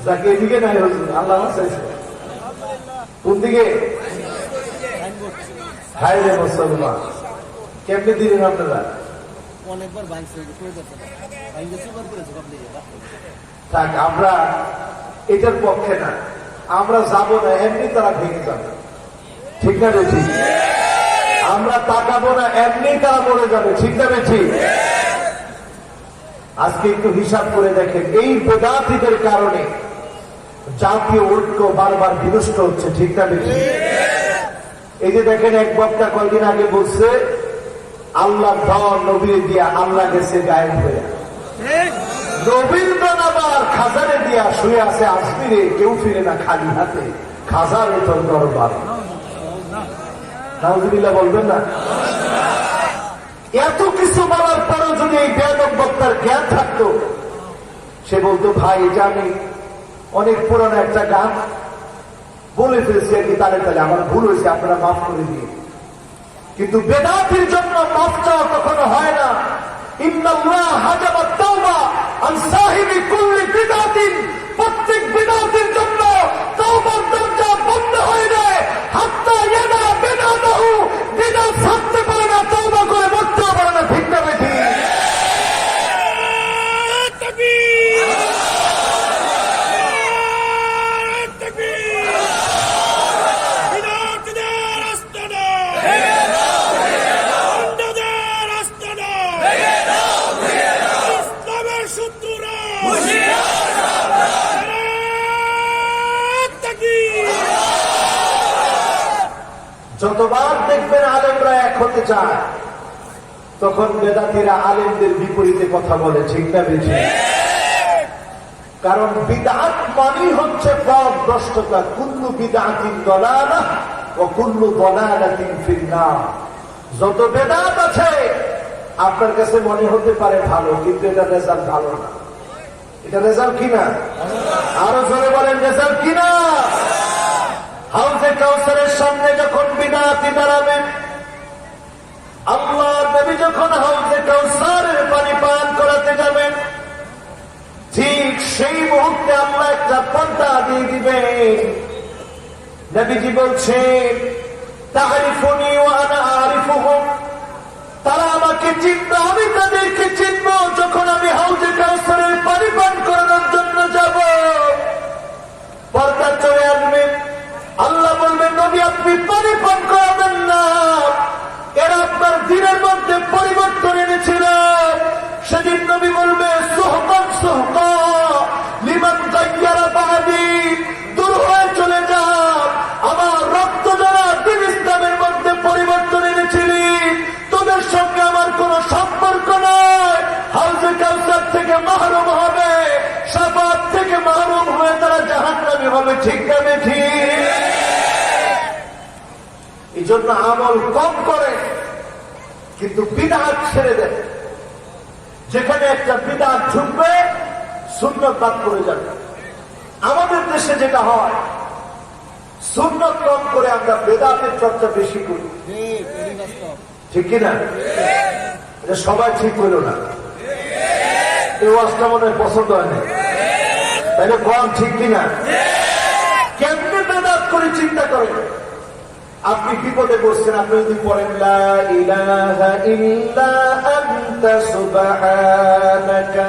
যাকে এদিকে নাই হচ্ছে আল্লাহ চাইছে। কোন দিকে? হায় রে মুসলমান, কেমনি দিলেন আপনারা? থাক, আমরা এটার পক্ষে না, আমরা যাবো না, এমনি তারা ভেঙে যাবে। ঠিক না বেশি? আমরা তাকাবো না, এমনি তারা মরে যাবে। ঠিক না বেশি? আজকে একটু হিসাব করে দেখেন, এই বেদাতীদের কারণে জাতীয় ঐক্য বারবার বিনষ্ট হচ্ছে। ঠিক না বেশি? এই যে দেখেন, এক বক্তা কয়েকদিন আগে বলছে, আল্লাহ ধন নবীর দিয়া আল্লাহ গেছে গায়েব হয়ে। রবীন্দ্রনাথ খাজানে দিয়া শুয়ে আছে আজমিরে, কেউ ফিরে না খালি হাতে, খাজার তোর দরবার। নাউজুবিল্লাহ বলবেন না? এত কিছু বলার পরেও যদি এই বেয়াদব বক্তার জ্ঞান থাকতো, সে বলতো, ভাই এটা আমি অনেক পুরানো একটা গান বলে ফেলছি আর কি, তাহলে আমার ভুল হয়েছে, আপনারা মাফ করে দিয়ে। কিন্তু বেদাতির জন্য মাফ চাওয়া কখনো হয় না। ইন্নাল্লাহ হাজাবাত তাওবা আন সাহিবি কুল্লি বিদআতিন, প্রত্যেক বিদআতির জন্য তাওবার দরজা বন্ধ হয়ে যায়। হাত্তা ইয়াদা বিদআতাহু, বিদআত ছাড়তে পারে না, তাওবা করে মরতেও পারে না। ঠিক না বেঠি? যতবার দেখবেন আলেমরা এক হতে চায়, তখন বেদাতীরা আলেমদের বিপরীতে কথা বলে। ঠিক না বেশি? কারণ বিদআত মানেই হচ্ছে পথভ্রষ্টতা। কুল্লু বিদআতিন দালালাহ ওয়া কুল্লু দালালাতিন ফিন্নার। যত বেদাত আছে আপনার কাছে মনে হতে পারে ভালো, কিন্তু এটা রেজাল্ট ভালো না। এটা রেজাল্ট কিনা? আরো জোরে বলেন, রেজাল্ট কিনা? হাউজে কাউসারের সামনে যখন বিদাতি দাঁড়াবেন, আল্লাহর নবী যখন হাউজে কাউসারের পানি পান করাতে যাবেন, ঠিক সেই মুহূর্তে আল্লাহ একটা পর্দা দিয়ে দিবেন। নবীজি বলছেন, তারিফুনি ওয়া আনা আরিফুহুম, তারা আমাকে চিনবে, আমি তাদেরকে চিনব। যখন আমি হাউজে কাউসারের পানি পান করানোর জন্য যাব, পর্দা চলে আসবে। আল্লাহ বলবেন, নবী আপনি পানি পান করাবেন না, এরা আপনার দিনের মধ্যে পরিবর্তন এনেছিল। সেদিন নবী বলবে, সুহকান সুহকা লিমান গায়্যারা বাদি, দূর হয়ে চলে যান, আমার রক্ত যারা দিন ইসলামের মধ্যে পরিবর্তন এনেছিলি, তোদের সঙ্গে আমার কোন সম্পর্ক নয়। হাউজে কাউসার থেকে মাহরুম হবে, শাফাত থেকে মাহরুম হয়ে তারা জাহান্নামী হবে। ঠিক না ঠিক? এই জন্য আমল কম করে, কিন্তু বিদআত ছেড়ে দেয়। যেখানে একটা বিদআত ঢুকবে, সুন্নাত বাদ পড়ে যাবে। আমাদের দেশে যেটা হয়, সুন্নাত কম করে আমরা বেদাতের চর্চা বেশি করি। ঠিক কিনা? এটা সবাই ঠিক করলো না। এই ওয়াজটা মনে হয় পছন্দ হয় না, তাহলে কম ঠিক কিনা? কেমনে বেদাত করে চিন্তা করেন? আপনি বিপদে পড়ছেন, আপনি যদি পড়েন লা ইলাহা ইল্লা আনতা সুবহানাকা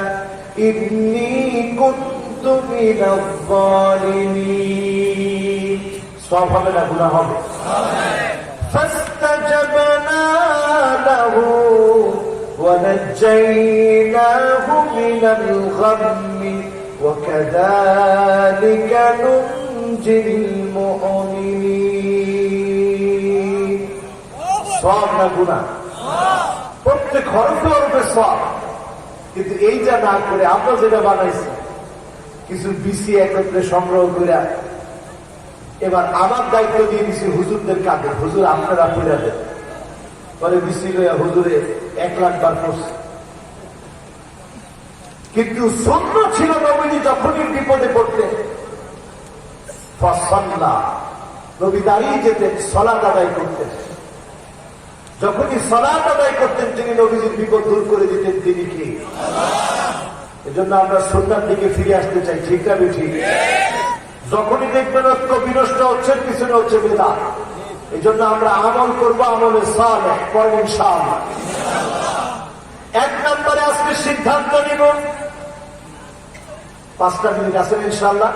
ইন্নী কুনতু মিনাজ জালিমিন, সওয়াব হবে না গুনাহ হবে? ফাস্তাজাবনা লাহু ওয়া নাজ্জায়নাহু মিনাল গাম্মি ওয়া কাযালিকা নুনজিল মুমিনিন। সওয়াব না গুনাহ? প্রত্যেক হরফে হরফে সওয়াব। কিন্তু এই যা না করে আমরা যেটা বানাইছি, কিছু বিসি একত্রে সংগ্রহ করে এবার আমার দায়িত্ব দিয়ে দিছি হুজুরদের কাঁধে, হুজুর আপনারা পড়ে দেন। পরে বিসি লইয়া হুজুরে 1 লাখ বার পড়ছে। কিন্তু সুন্নাত ছিল নবীজি যখনই বিপদে পড়তেন, ফাসাল্লা, নবী দাঁড়িয়ে যেতেন, সালাত আদায় করতেন। যখনই সালাত আদায় করতেন, তিনি নবীজির বিপদ দূর করে দিতেন। তিনি কি? এজন্য আমরা সুন্নাত দিকে ফিরে আসতে চাই। ঠিক না ঠিক? যখনই দেখবেন ঐক্য বিনষ্ট হচ্ছে, পিছনে হচ্ছে বিদআত। এই জন্য আমরা আমল করবো, আমলে সালেহ পরে ইনশাআল্লাহ। 1 নম্বরে আজকে সিদ্ধান্ত নিব, 5টা মিনিট আছেন ইনশাআল্লাহ,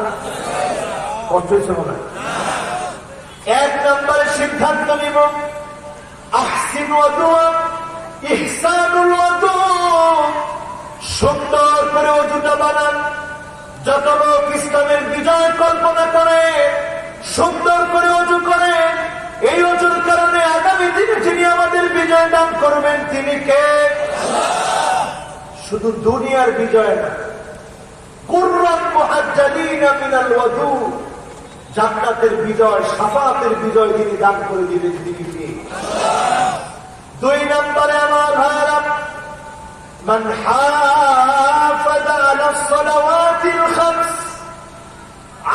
কষ্ট হয়েছে মনে হয়। 1 নম্বরে সিদ্ধান্ত নিব, আহসিন ওয়াদুআ ইহসানুল ওয়াদু, সুন্দর করে ওযুটা বানান। যত লোক ইসলামের বিজয় কল্পনা করে সুন্দর করে ওযু করে, এই ওযুর কারণে আগামী দিনে যিনি আমাদের বিজয় দান করবেন তিনি কে? শুধু দুনিয়ার বিজয় না, কুররান মুহাজ্জালিনা মিনাল ওয়াদু, জান্নাতের বিজয়, শাফাতের বিজয় যিনি দান করে দিবেন তিনি কে? 2 নম্বরে আমার ভাইরা, মান হাফাযা আলাস সালাওয়াতিল খামস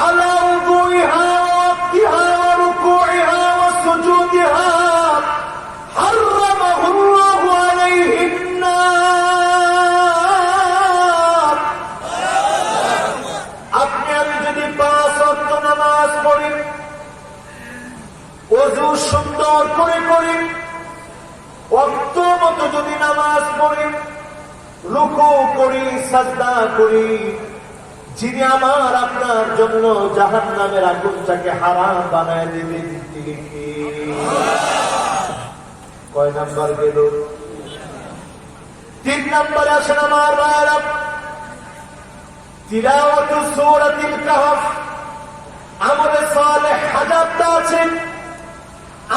আলা উযুইহা ওয়া ওয়াক্তিহা ওয়া রুকুইহা ওয়া সুজুদিহা হারামাহুল্লাহু আলাইহিন নার। আপনি আমি যদি 5 ওয়াক্ত নামাজ পড়ি, ওযু সুন্দর করে করি, ওয়াক্ত মতো যদি নামাজ পড়ি, রুকু করি, সাজদা করি, যিনি আমার আপনার জন্য জাহান্নামের আগুনটাকে হারাম বানায় দেবেন তিনি কে? কয় নাম্বার গেল? 3 নম্বরে আসেন আমার ভাইরা, তিলাওয়াতু সূরাতুল কাহফ। আমলে সালেহ হাজারটা আছে,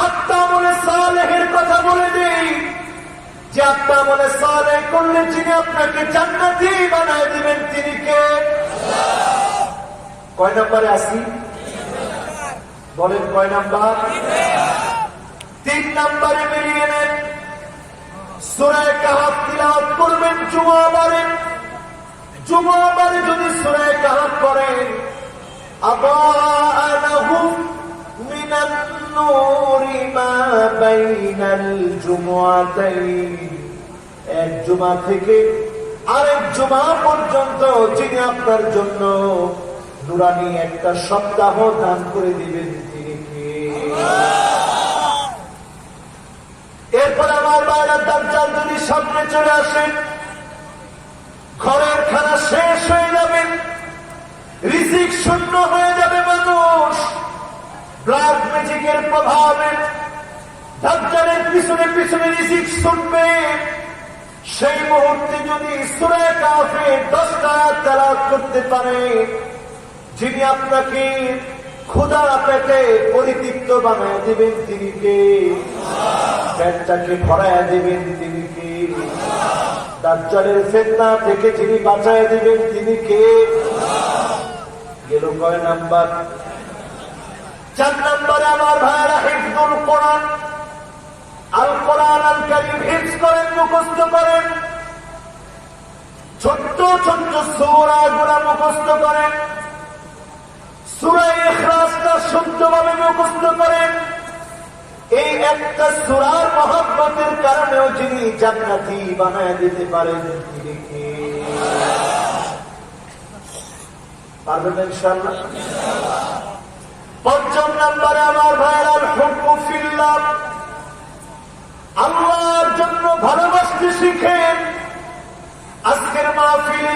8টা আমলে সালেহের কথা বলে দেই, যে 8টা আমলে সালেহ করলে যিনি আপনাকে জান্নাতি বানায় দিবেন তিনি কে? কয় নম্বরে আসি? বলেন কয় নাম্বার? 3 নম্বরে মিলিয়ে নেন। সূরা কাহফ তিলাওয়াত করবেন জুমাবারে। জুমাবারে যদি সূরা কাহফ পড়েন, আবাআনাহু মিনান নূরি মা বাইনাল জুমআতাইন, এক জুমা থেকে আরেক জুমা পর্যন্ত যিনি আপনার জন্য নুরানি একটা সপ্তাহ দান করে দিবেন তিনি কে? এরপর আমার বাইরা দাজ্জাল যদি সামনে চলে আসেন, ঘরের খানা শেষ হয়ে যাবে, রিজিক শূন্য হয়ে যাবে, মানুষ ব্ল্যাক ম্যাজিকের প্রভাবে দাজ্জালের পিছনে পিছনে রিজিক শুনবে। সেই মুহূর্তে যদি সূরা কাফের 10টা আয়াত তেলাওয়াত করতে পারে, যিনি আপনাকে ক্ষুধা পেটে পরিতৃপ্ত বানায় দিবেন তিনি কে? পেটটাকে ভরায় দিবেন তিনি কে? দাজ্জালের ফিতনা থেকে যিনি বাঁচায় দিবেন তিনি কে? গেল কয় নাম্বার? 4 নম্বরে আমার ভাইরা হিফজুল কোরআন, আল কোরআন আল কারীম হিফজ করেন, মুখস্থ করেন, ছোট্ট ছোট্ট সূরাগুলো মুখস্থ করেন, সূরা ইখলাসটা শুদ্ধভাবে মুখস্থ করেন। এই একটা সূরার মহব্বতের কারণেও যিনি জান্নাতি বানায় দিতে পারেন তিনি কে? পারবেন ইনশাআল্লাহ? 5 নম্বরে আমার ভাইরা আল হুব্বু ফিল্লাহ, আল্লাহর জন্য ভালোবাসতে শিখেন। আজকের মাহফিলে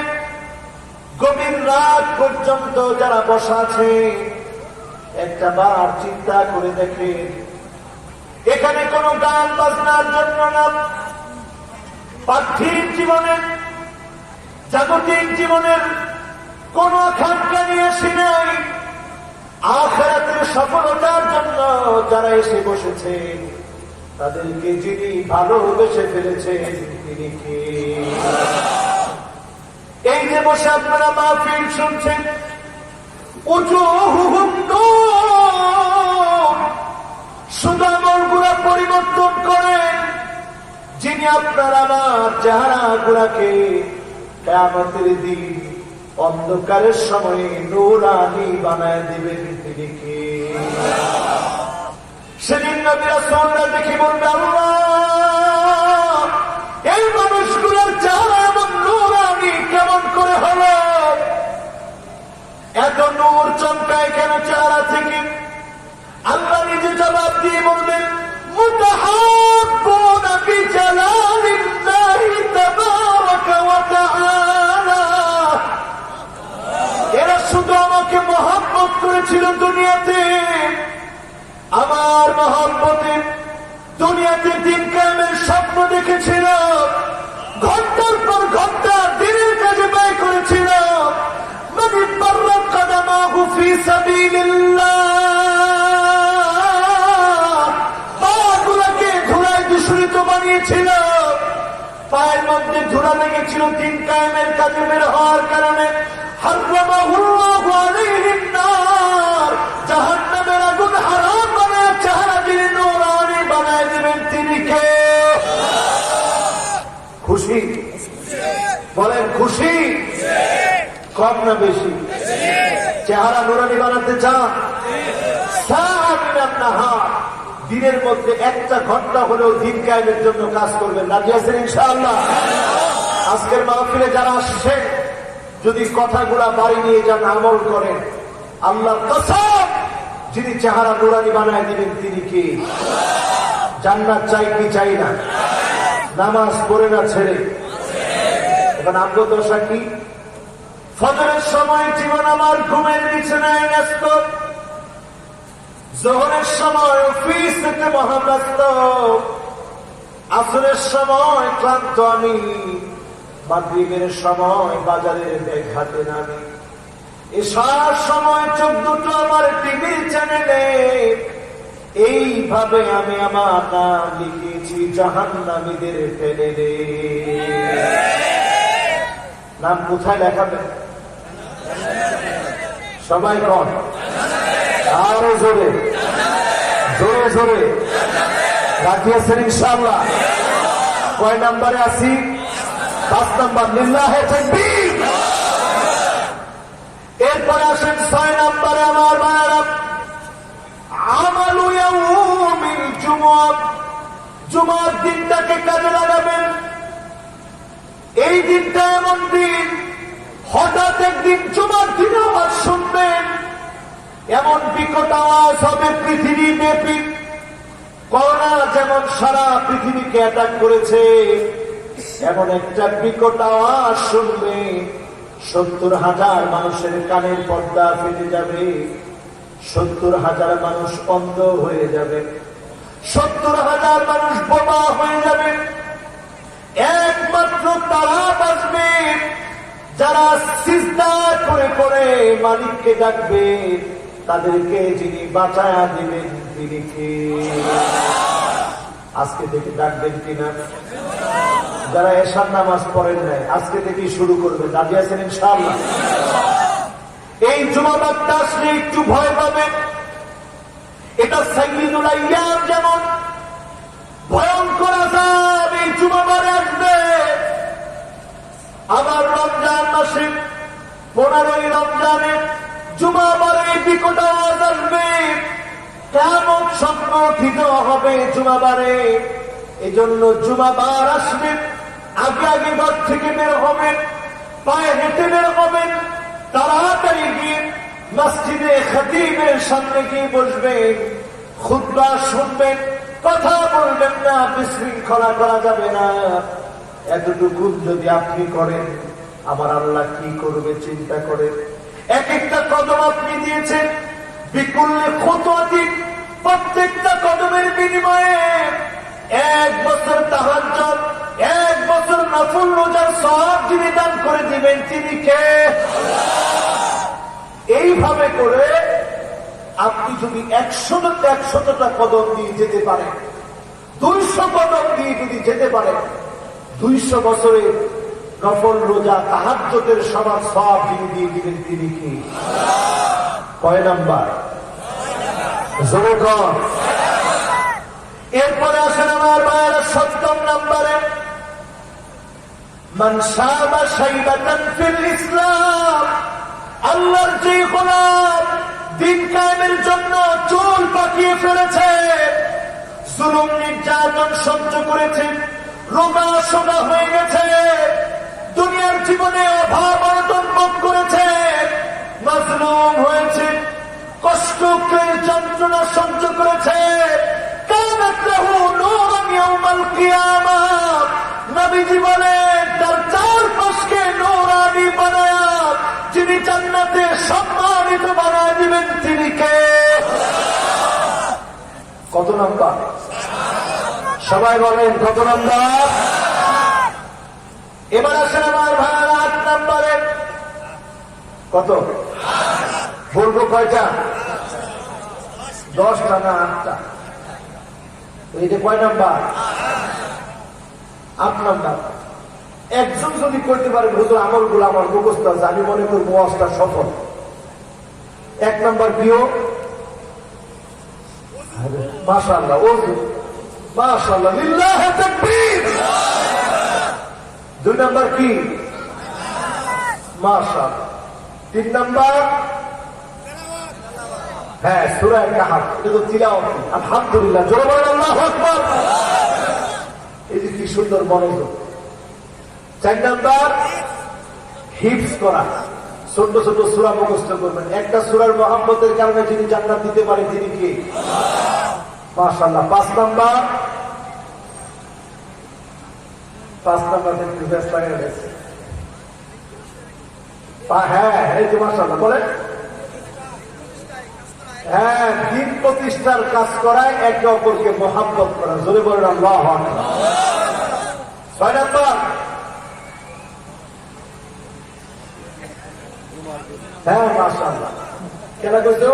গভীর রাত পর্যন্ত যারা বসা আছে, একটা বার চিন্তা করে দেখেন, এখানে কোন গান বাজনার জন্য না, পার্থিব জীবনের জাগতিক জীবনের কোন আকাঙ্ক্ষা নিয়ে আসি নাই, আখিরাতের সফলতার জন্য যারা এসে বসেছেন, তাদেরকে যিনি ভালোবেসে ফেলেছেন তিনি কে? এই যে বসে আপনারা মাহফিল শুনছেন, উজুহুহুম নূর, শুধু আমলগুলা পরিবর্তন করেন, যিনি আপনার আমার চেহারাগুলাকে কিয়ামতের দিন অন্ধকারের সময়ে নূরানি বানায় দিবেন তিনি কে? সেদিন নবী রাসূলরা দেখি বলবে, আল্লাহ, এই মানুষগুলোর চেহারা এমন নূরানি কেমন করে হলো? এত নূর চমকায় কেন চেহারা থেকে? আল্লাহ নিজে জবাব দিয়ে বলবেন, মুতাহাব্বুনা বিজালালিল্লাহি তাবারাকা ওয়া তাআলা, এরা শুধু আমাকে মহব্বত করেছিল দুনিয়াতে, আমার মহব্বতে দুনিয়াতে দিন কায়েমের স্বপ্ন দেখেছিল, ঘন্টার পর ঘন্টা দিনের কাজে ব্যয় করেছিল, মান বাররাত কদমাহু ফি সাবিলিল্লাহ, পাগুলোকে ধুলায় দূষিত বানিয়েছিল, পায়ের মধ্যে ধুলা লেগেছিল দিন কায়েমের কাজে বের হওয়ার কারণে, হারামাহুল্লাহু আলাইহিন নার, জাহান্নামের আগুন হারাম বানায় চেহারা যিনি নূরানি বানায় দিবেন তিনি কে? খুশি? বলেন খুশি? কম না বেশি? চেহারা নূরানি বানাতে চান? দিনের মধ্যে 1টা ঘন্টা হলেও দিন কায়েমের জন্য কাজ করবেন, রাজি আছেন ইনশাআল্লাহ? আজকের মাহফিলে যারা আসছেন, যদি কথাগুলা বাড়ি নিয়ে যান, আমল করেন, আল্লাহর কসম, যিনি চেহারা নূরানি বানায় দিবেন তিনি কে? জান্নাত চাই কি চাই না? নামাজ পড়ে না ছেড়ে? এখন আত্মদশা কি? ফজরের সময় জীবন আমার ঘুমের বিছানায় ন্যস্ত, যোহরের সময় অফিস থেকে মহাব্যস্ত, আসরের সময় ক্লান্ত আমি, মাগরিবের সময় বাজারের ব্যাগ হাতে নামি, এশার সময় চোখ দুটো আমার টিভির চ্যানেলে, এইভাবে আমি আমার নাম লিখেছি জাহান্নামীদের প্যানেলে। নাম কোথায় লেখাবেন? সবাই কন, আরো জোরে জোরে জোরে, রাখিয়েছেন ইনশাআল্লাহ? কয় নাম্বারে আছি? 5 নাম্বার, লিল্লাহে তাকবীর। এরপরে আসেন 6 নাম্বারে আমার ভাইরা, আমালু ইয়াউমিল জুমআহ, জুমার দিনটাকে কাজে লাগাবেন। এই দিনটা এমন দিন, হঠাৎ একদিন জুমার দিন আওয়াজ শুনবেন, এমন বিকট আওয়াজ হবে পৃথিবী ব্যাপী। করোনা যেমন সারা পৃথিবীকে অ্যাটাক করেছে, এমন একটা বিকট আওয়াজ শুনবে, 70,000 মানুষের কানের পর্দা ফেটে যাবে, 70,000 মানুষ অন্ধ হয়ে যাবে, 70,000 মানুষ বোবা হয়ে যাবে। একমাত্র তারা বাঁচবে যারা সিজদা করে করে মালিককে ডাকবে, তাদেরকে যিনি বাঁচায়া দিবেন তিনি কে? আজকে থেকে ডাকবেন কিনা? যারা এশার নামাজ পড়েন নাই আজকে থেকেই শুরু করবেন, রাজি আছেন ইনশাআল্লাহ? এই জুমাবারটা আসলে একটু ভয় পাবেন। এটা সাইয়্যিদুল আইয়াম যেমন ভয়ঙ্কর আযাব এই জুমাবারে আসবে, আবার রমজান মাসে 15ই রমজানে জুমাবারে বিকট আওয়াজ আসবে, কিয়ামত সংঘটিত হবে জুমাবারে। এজন্য জুমাবার আসবে, আগে আগে ঘর থেকে বের হবেন, পায়ে হেঁটে বের হবেন, তাড়াতাড়ি গিয়ে মসজিদে খতিবের সামনে গিয়ে বসবেন, খুতবা শুনবেন, কথা বলবেন না, বিশৃঙ্খলা করা যাবে না। এতটুকু যদি আপনি করেন, আমার আল্লাহ কি করবে চিন্তা করেন। এক একটা কদম আপনি দিয়েছেন, বিকুল্লে খুতওয়াতিন, প্রত্যেকটা কদমের বিনিময়ে 1 বছর তাহাজ্জুদ, 1 বছর নফল রোজার সওয়াব যিনি দান করে দিবেন তিনি কে? এইভাবে করে আপনি যদি 100টা কদম দিয়ে যেতে পারেন, 200 কদম দিয়ে যদি যেতে পারেন, 200 বছরে নফল রোজা তাহাজ্জুদের সমান সওয়াব যিনি দিয়ে দিবেন তিনি কি? কয় নাম্বার? জোরে কর। এরপরে আসেন আমার ভাইয়েরা 7 নম্বরে, মান শাবা শাইবাতান ফিল ইসলাম, আল্লাহর যে গোলাম দিন কায়েমের জন্য চুল পাকিয়ে ফেলেছে, জুলুম নির্যাতন সহ্য করেছে, রোগা সোগা হয়ে গেছে, দুনিয়ার জীবনে অভাব অনটন ভোগ করেছে, মাজলুম হয়েছে, কষ্টকে যন্ত্রণা সহ্য করেছে, কানাত লাহু নূরুন ইয়াউমাল কিয়ামাহ, নবীজি বলেন তার চারপাশকে নূরানি বানায়া যিনি জান্নাতে সম্মানিত বানায় দিবেন তিনি কে? কত নাম্বার? সবাই বলেন কত নাম্বার? এবার আসেন আমার ভাইরা 8 নম্বরে। কত বলবো? কয়টা? 10টা না 8টা? এইটা কয় নাম্বার? 8 নাম্বার। একজন যদি করতে পারে হুজুর আমলগুলো আমার মুখস্থ আছে, আমি মনে করব ওয়াজটা সফল। 1 নাম্বার প্রিয় মাশাআল্লাহ, ওযু মাশাআল্লাহ, লিল্লাহি তাকবীর। 2 নাম্বার কি? মাশাআল্লাহ। 3 নাম্বার হ্যাঁ সূরা কাহফ, এটা তো তিলাওয়াত। আলহামদুলিল্লাহ, জোরে বলেন আল্লাহু আকবার। এই যে কি সুন্দর মনোযোগ। 4 নাম্বার হিফজ করা, ছোট ছোট সূরা মুখস্থ করবেন। একটা সূরার মহব্বতের কারণে যিনি জান্নাত দিতে পারে তিনি কে? মাশাআল্লাহ। 5 নাম্বার একটু ব্যস্ত হয়ে গেছে। হ্যাঁ এই যে মাশাআল্লাহ বলেন, হ্যাঁ দিন প্রতিষ্ঠার কাজ করায় একে অপরকে মহব্বত করা, জোরে বলেন আল্লাহু আকবার। 6 নাম্বার হ্যাঁ মাশাআল্লাহ, কেনা করছো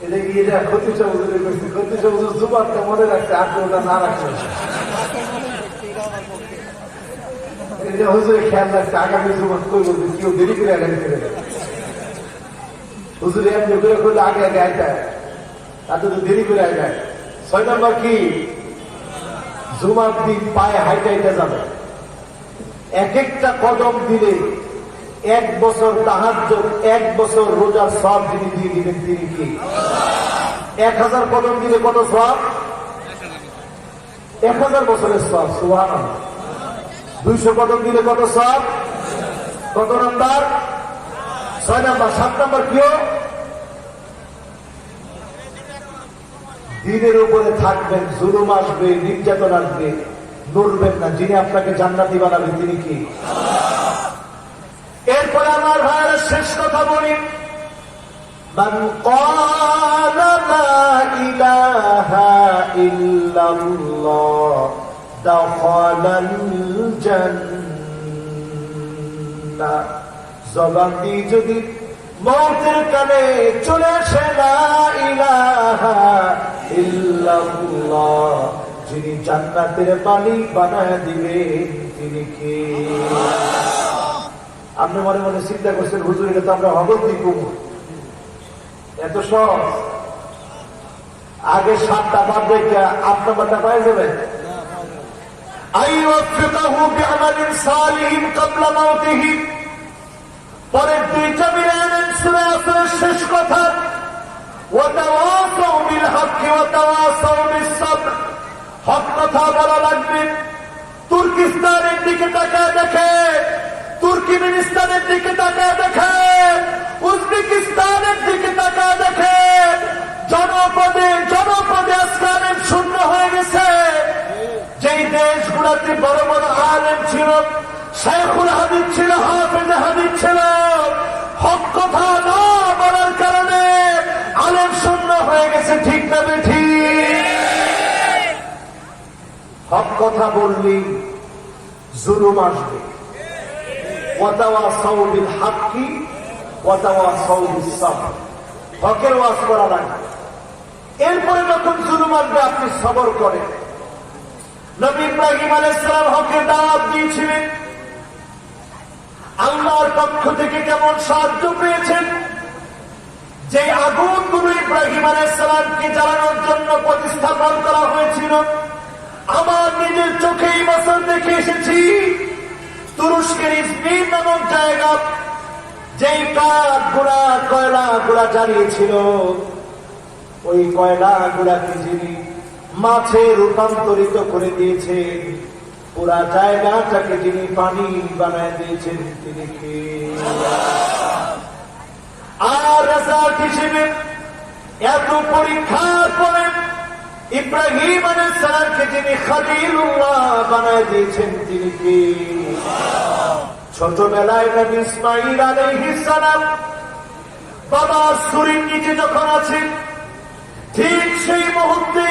এটা কি? এটা ক্ষতি সবুজের করছে, ক্ষতি সবুজ জুবারটা মনে রাখছে, আর ওটা না রাখছে এটা হুজুরে খেয়াল রাখছে। আগামী জুবাত কই বলতে কেউ দেরি করে আগামী করে হুজুরে এমনি করে করলে আগে আগে আইতায়, তাতে তো দেরি করে আইতায়। 6 নম্বর কি? জুমার দিন পায়ে হাইটা হাইটা যাবে। এক একটা কদম দিলে 1 বছর তাহাজ্জুদ, 1 বছর রোজার সওয়াব যিনি দিয়ে দিবেন তিনি কি? 1000 কদম দিলে কত সওয়াব? 1000 বছরের সওয়াব। সুবহানাল্লাহ। 200 কদম দিলে কত সওয়াব? কত নাম্বার? 6 নাম্বার। 7 নাম্বার কি? দিনের উপরে থাকবেন, জুলুম আসবে, নির্যাতন আসবে, নড়বেন না। যিনি আপনাকে জান্নাতি বানাবেন তিনি কি? এরপরে আমার ভাইয়ের শেষ কথা বলি, মান ক্বালা লা ইলাহা ইল্লাল্লাহ দাখালাল জান্নাহ। জবান দিয়ে যদি মওতের কানে চলে আসে লা ইলাহা ইল্লাল্লাহ, যিনি জান্নাতের মালিক বানায় দিবেন তিনি কে? আপনি মনে মনে চিন্তা করছেন, হুজুর এটা তো আমরা হগত দিব, এত সহজ। আগে 7টা বাদ রেখে 8 নাম্বারটা পাই যাবেন। আইওয়াফিকাহু বিআমালিন সালিহিন ক্বাবলা মাউতিহি। পরের 2টা মিলানের সূরা আসরের শেষ কথা, ওয়া তাওয়াসাউ বিল হক্কি ওয়া তাওয়াসাউ বিস সাবর। হক কথা বলা লাগবে। তুর্কিস্তানের দিকে তাকায় দেখে, তুর্কমেনিস্তানের দিকে তাকায় দেখে, উজবেকিস্তানের দিকে তাকায় দেখে, জনপদে জনপদে আজকালের শূন্য হয়ে গেছে। যেই দেশগুলোতে বড় বড় আলেম ছিল, শেখুল হাদিস ছিল, হাফেজ হাদিস ছিল, হক কথা না বলার কারণে আলেম শূন্য হয়ে গেছে। ঠিক না ঠিক? হক কথা বললি জুলুম আসবে। ওয়াতাওয়াসাউ বিল হাক্কি ওয়াতাওয়াসাউ বিস সাবর। হকের ওয়াজ করা লাগবে। এরপরে যখন জুলুম আসবে আপনি সবর করেন। নবী ইব্রাহিম আলাইহিস সালাম হকের দাওয়াত দিয়েছিলেন, আল্লাহর পক্ষ থেকে কেমন সাহায্য পেয়েছেন। যে আগুনগুলো ইব্রাহিম আলাইহিস সালামকে জ্বালানোর জন্য প্রতিস্থাপন করা হয়েছিল, আমার নিজের চোখেই বছর দেখে এসেছি। তুরস্কের ইজমির নামক জায়গা, যেই কাঠ গুড়া কয়লা গুড়া জ্বালিয়েছিল, ওই কয়লা গুড়াকে যিনি মাছে রূপান্তরিত করে দিয়েছেন, পুরা জায়গাটাকে যিনি পানি বানায় দিয়েছেন তিনি কে? আর রেজাল্ট হিসেবে এত পরীক্ষার পরে ইব্রাহিম আলাইহিস সালামকে যিনি খলিলুল্লাহ বানায় দিয়েছেন তিনি কে? ছোটবেলায় নবী ইসমাঈল আলাইহিস সালাম বাবা ছুরির নিচে যখন আছেন, ঠিক সেই মুহূর্তে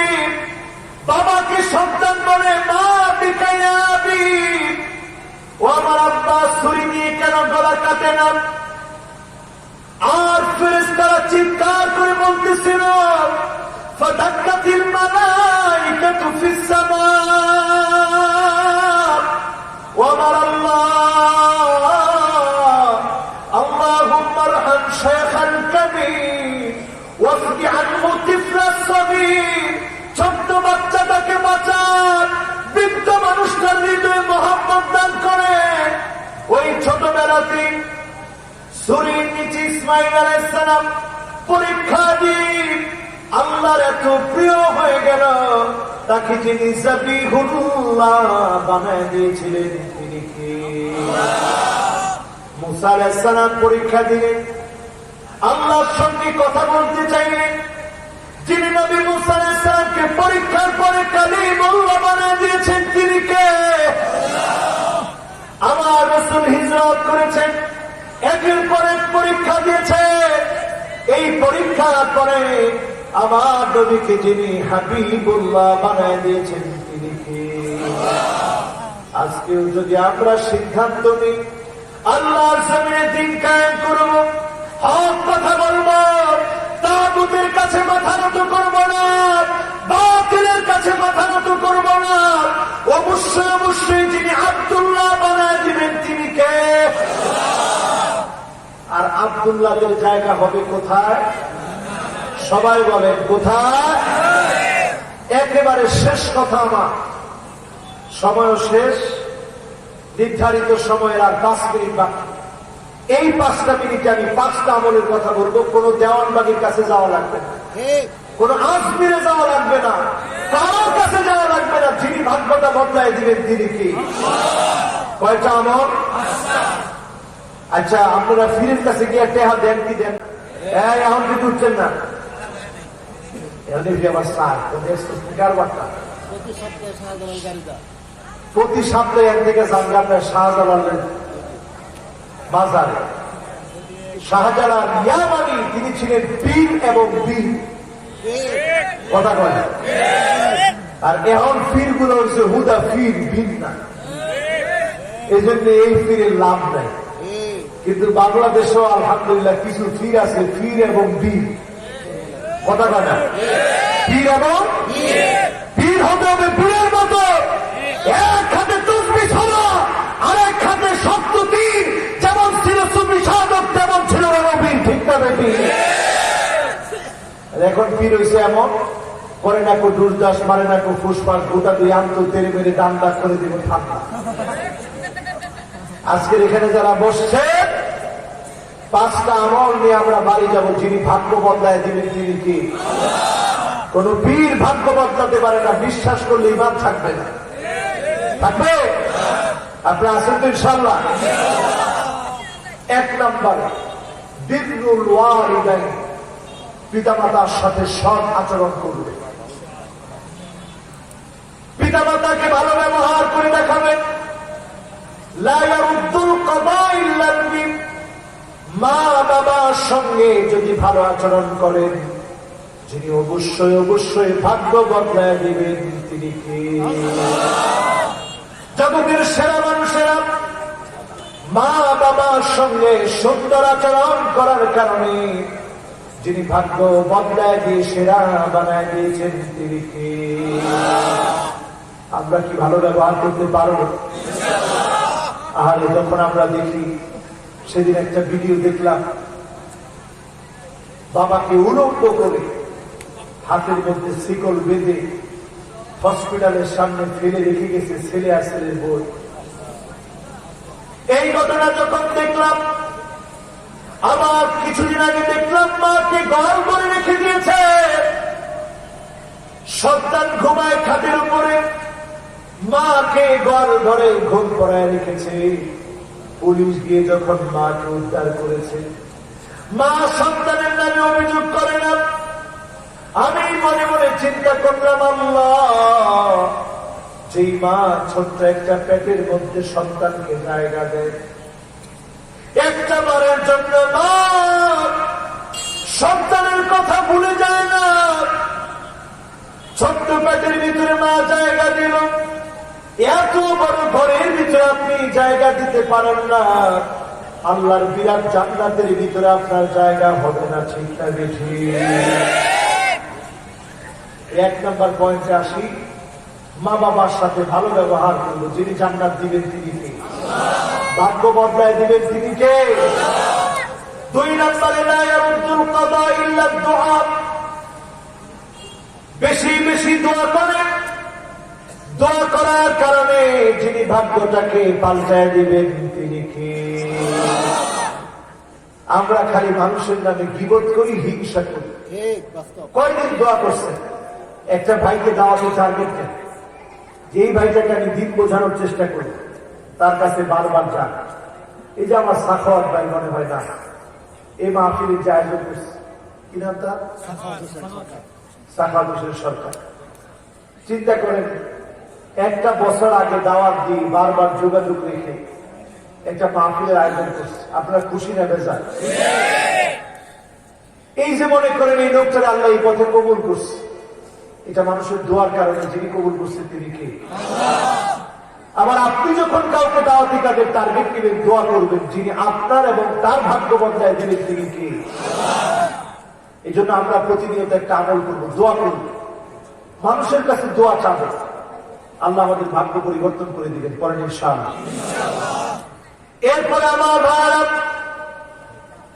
বাবাকে সন্তান বলে, মা বিকায়া বি, ও আমার আব্বা ছুরি দিয়ে কেন গলা কাটে না? আর ফেরেশতারা চিৎকার করে বলতেছিল, ফাদাক্কাতিল মালাইকাতু ফিস সামা, ও আমার আল্লাহ, আল্লাহুম্মা আরহাম শাইখাল কাবীর ওয়াফদি আনহু তিফলাস সাগীর। ছোট্ট বাচ্চাটাকে বাঁচান, বৃদ্ধ মানুষটার হৃদয়ে মহব্বত দান করে। ওই ছোটবেলাতে ছুরির নিচে ইসমাঈল আলাইহিস সালাম পরীক্ষা দিয়ে আল্লাহর এত প্রিয় হয়ে গেল, তাকে যিনি যাবিহুল্লাহ বানায় দিয়েছিলেন তিনি কে? মুসা আলাইহিস সালাম পরীক্ষা দিলেন, আল্লাহর সঙ্গে কথা বলতে চাইলেন। যিনি নবী মুসা আলাইহিস সালামকে পরীক্ষার পরে কালিমুল্লাহ বানায় দিয়েছেন তিনি কে? আমার রাসূল হিজরত করেছেন, একের পর এক পরীক্ষা দিয়েছে। এই পরীক্ষার পরে আমার নবীকে যিনি হাবিবুল্লাহ বানায় দিয়েছেন তিনি কে? আজকেও যদি আমরা সিদ্ধান্ত নিই আল্লাহর জমিনে দিন কায়েম করব, হক কথা বলবো, তাগুতের কাছে মাথা নত করব না, বাতিলের কাছে মাথা নত করব না, অবশ্যই অবশ্যই যিনি আব্দুল্লাহ বানায় দিবেন তিনি কে? আর আব্দুল্লাহদের জায়গা হবে কোথায়? সবাই বলেন কোথায়? একেবারে শেষ কথা, আমার সময় শেষ, নির্ধারিত সময়ের আর 5 মিনিট বাকি। এই 5টা মিনিটে আমি 5টা আমলের কথা বলবো। কোন দেওয়ানবাগির কাছে যাওয়া লাগবে না, কোন আজমিরে যাওয়া লাগবে না, কারোর কাছে যাওয়া লাগবে না। যিনি ভাগ্যটা বদলায় দিবেন তিনি কি? কয়টা আমল? আচ্ছা, আপনারা ফিরের কাছে গিয়ে টেহা দেন কি দেন? এখন কিন্তু উঠছেন না। প্রতি সপ্তাহে এক থেকে যান আপনার শাহজালালের বাজারে। শাহজালাল ইয়ামানি তিনি ছিলেন পীর এবং বীর, কথা বলে। আর এখন পীর গুলো হচ্ছে হুদা পীর, বীর না। এই জন্য এই পীরের লাভ নাই। কিন্তু বাংলাদেশেও আলহামদুলিল্লাহ কিছু পীর আছে, পীর এবং বীর, কথা কথা। পীর এবং পীর হতে হবে বীরের মতো। এক হাতে তসবিহ ছড়া, আরেক হাতে শক্ত তীর। যেমন ছিল সুফি সাধক তেমন ছিল রণবীর, ঠিক না বেটি? এখন পীর হয়েছে এমন, করে না কো দুর্দাস, মারে না কো ফুসফাস, গোটা দুই আন্ত তেরে মেরে দান দাগ করে দিব ঠান্ডা। আজকের এখানে যারা বসছে, 5টা আমল নিয়ে আমরা বাড়ি যাব। যিনি ভাগ্য বদলায় দিবেন তিনি কি? কোন পীর ভাগ্য বদলাতে পারে না। বিশ্বাস করলে ইমান থাকবে না, থাকবে? আপনারা আছেন তো ইনশাআল্লাহ? 1 নম্বর, বিররুল ওয়ালিদাইন, পিতামাতার সাথে সৎ আচরণ করবে। পিতামাতাকে ভালো ব্যবহার করে দেখাবেন। লা ইয়ারুদ্দুল কাদা ইল্লা বিল, মা বাবার সঙ্গে যদি ভালো আচরণ করেন, যিনি অবশ্যই অবশ্যই ভাগ্য বদলায় দিবেন তিনি কে? জগতের সেরা মানুষেরা মা বাবার সঙ্গে সুন্দর আচরণ করার কারণে যিনি ভাগ্য বদলায় দিয়ে সেরা বানায় দিয়েছেন তিনি কে? আমরা কি ভালো ব্যবহার করতে পারবো? আরে যখন আমরা দেখি, সেদিন একটা ভিডিও দেখলাম, বাবাকে উলঙ্গ করে হাতের মধ্যে শিকল বেঁধে হসপিটালের সামনে ফেলে রেখে গেছে ছেলে আর ছেলের বই। এই ঘটনা যখন দেখলাম, আবার কিছুদিন আগে দেখলাম মাকে গড় করে রেখে দিয়েছে, সন্তান ঘুমায় খাটের উপরে, মাকে গড় ধরে ঘুম পড়ায় রেখেছে। পুলিশ গিয়ে যখন মাকে উদ্ধার করেছে, মা সন্তানের নামে অভিযোগ করে না। আমি মনে মনে চিন্তা করলাম, আল্লাহ, যেই মা ছোট্ট একটা পেটের মধ্যে সন্তানকে জায়গা দেয়, একটা বারের জন্য মা সন্তানের কথা ভুলে যায় না। ছোট্ট পেটের ভিতরে মা জায়গা দিল, এত বড় ঘরের ভিতরে আপনি জায়গা দিতে পারেন না, আল্লাহর বিরাট জান্নাতের ভিতরে আপনার জায়গা হবে না, ঠিক না বেশি? 1 নম্বর পয়েন্টে আসি, মা বাবার সাথে ভালো ব্যবহার করবো। যিনি জান্নাত দিবেন তিনি কে? ভাগ্য বদলায় দিবেন তিনি কে? 2 নম্বরে, লা ইয়ারুদ্দুল কাদা ইল্লা দুআ, বেশি বেশি দোয়া করেন। দোয়া করার কারণে যিনি ভাগ্যটাকে পাল্টায় দিবেন তিনি কে? আমরা খালি মানুষের নামে গীবত করি, হিংসা করি। কয়দিন দোয়া করছেন? একটা ভাইকে দাওয়াতে টার্গেট দেন, যে এই ভাইটাকে আমি দিন বোঝানোর চেষ্টা করি, তার কাছে বারবার যান। এই যে আমার সাখাওয়াত ভাই, মনে হয় না এই মাহফিলের যে আয়োজন করছে, কি নাম তার? সাখাওয়াত হোসেন সরকার। চিন্তা করেন, 1টা বছর আগে দাওয়াত দিয়ে বারবার যোগাযোগ রেখে একটা মাহফিলের আয়োজন করছে। আপনারা খুশি না বেজার? এই যে মনে করেন এই লোকটার আল্লাহ এই পথে কবুল করছে, এটা মানুষের দোয়ার কারণে। যিনি কবুল করছে তিনি কে? আবার আপনি যখন কাউকে দাওয়াতি কাজের টার্গেট নেবেন, দোয়া করবেন, যিনি আপনার এবং তার ভাগ্য বদলায় দেবেন তিনি কে? এই জন্য আমরা প্রতিনিয়ত একটা আমল করবো, দোয়া করব, মানুষের কাছে দোয়া চাবো, আল্লাহ আমাদের ভাগ্য পরিবর্তন করে দিবেন। পরে ইনশাআল্লাহ। এরপরে আমার ভাইরা,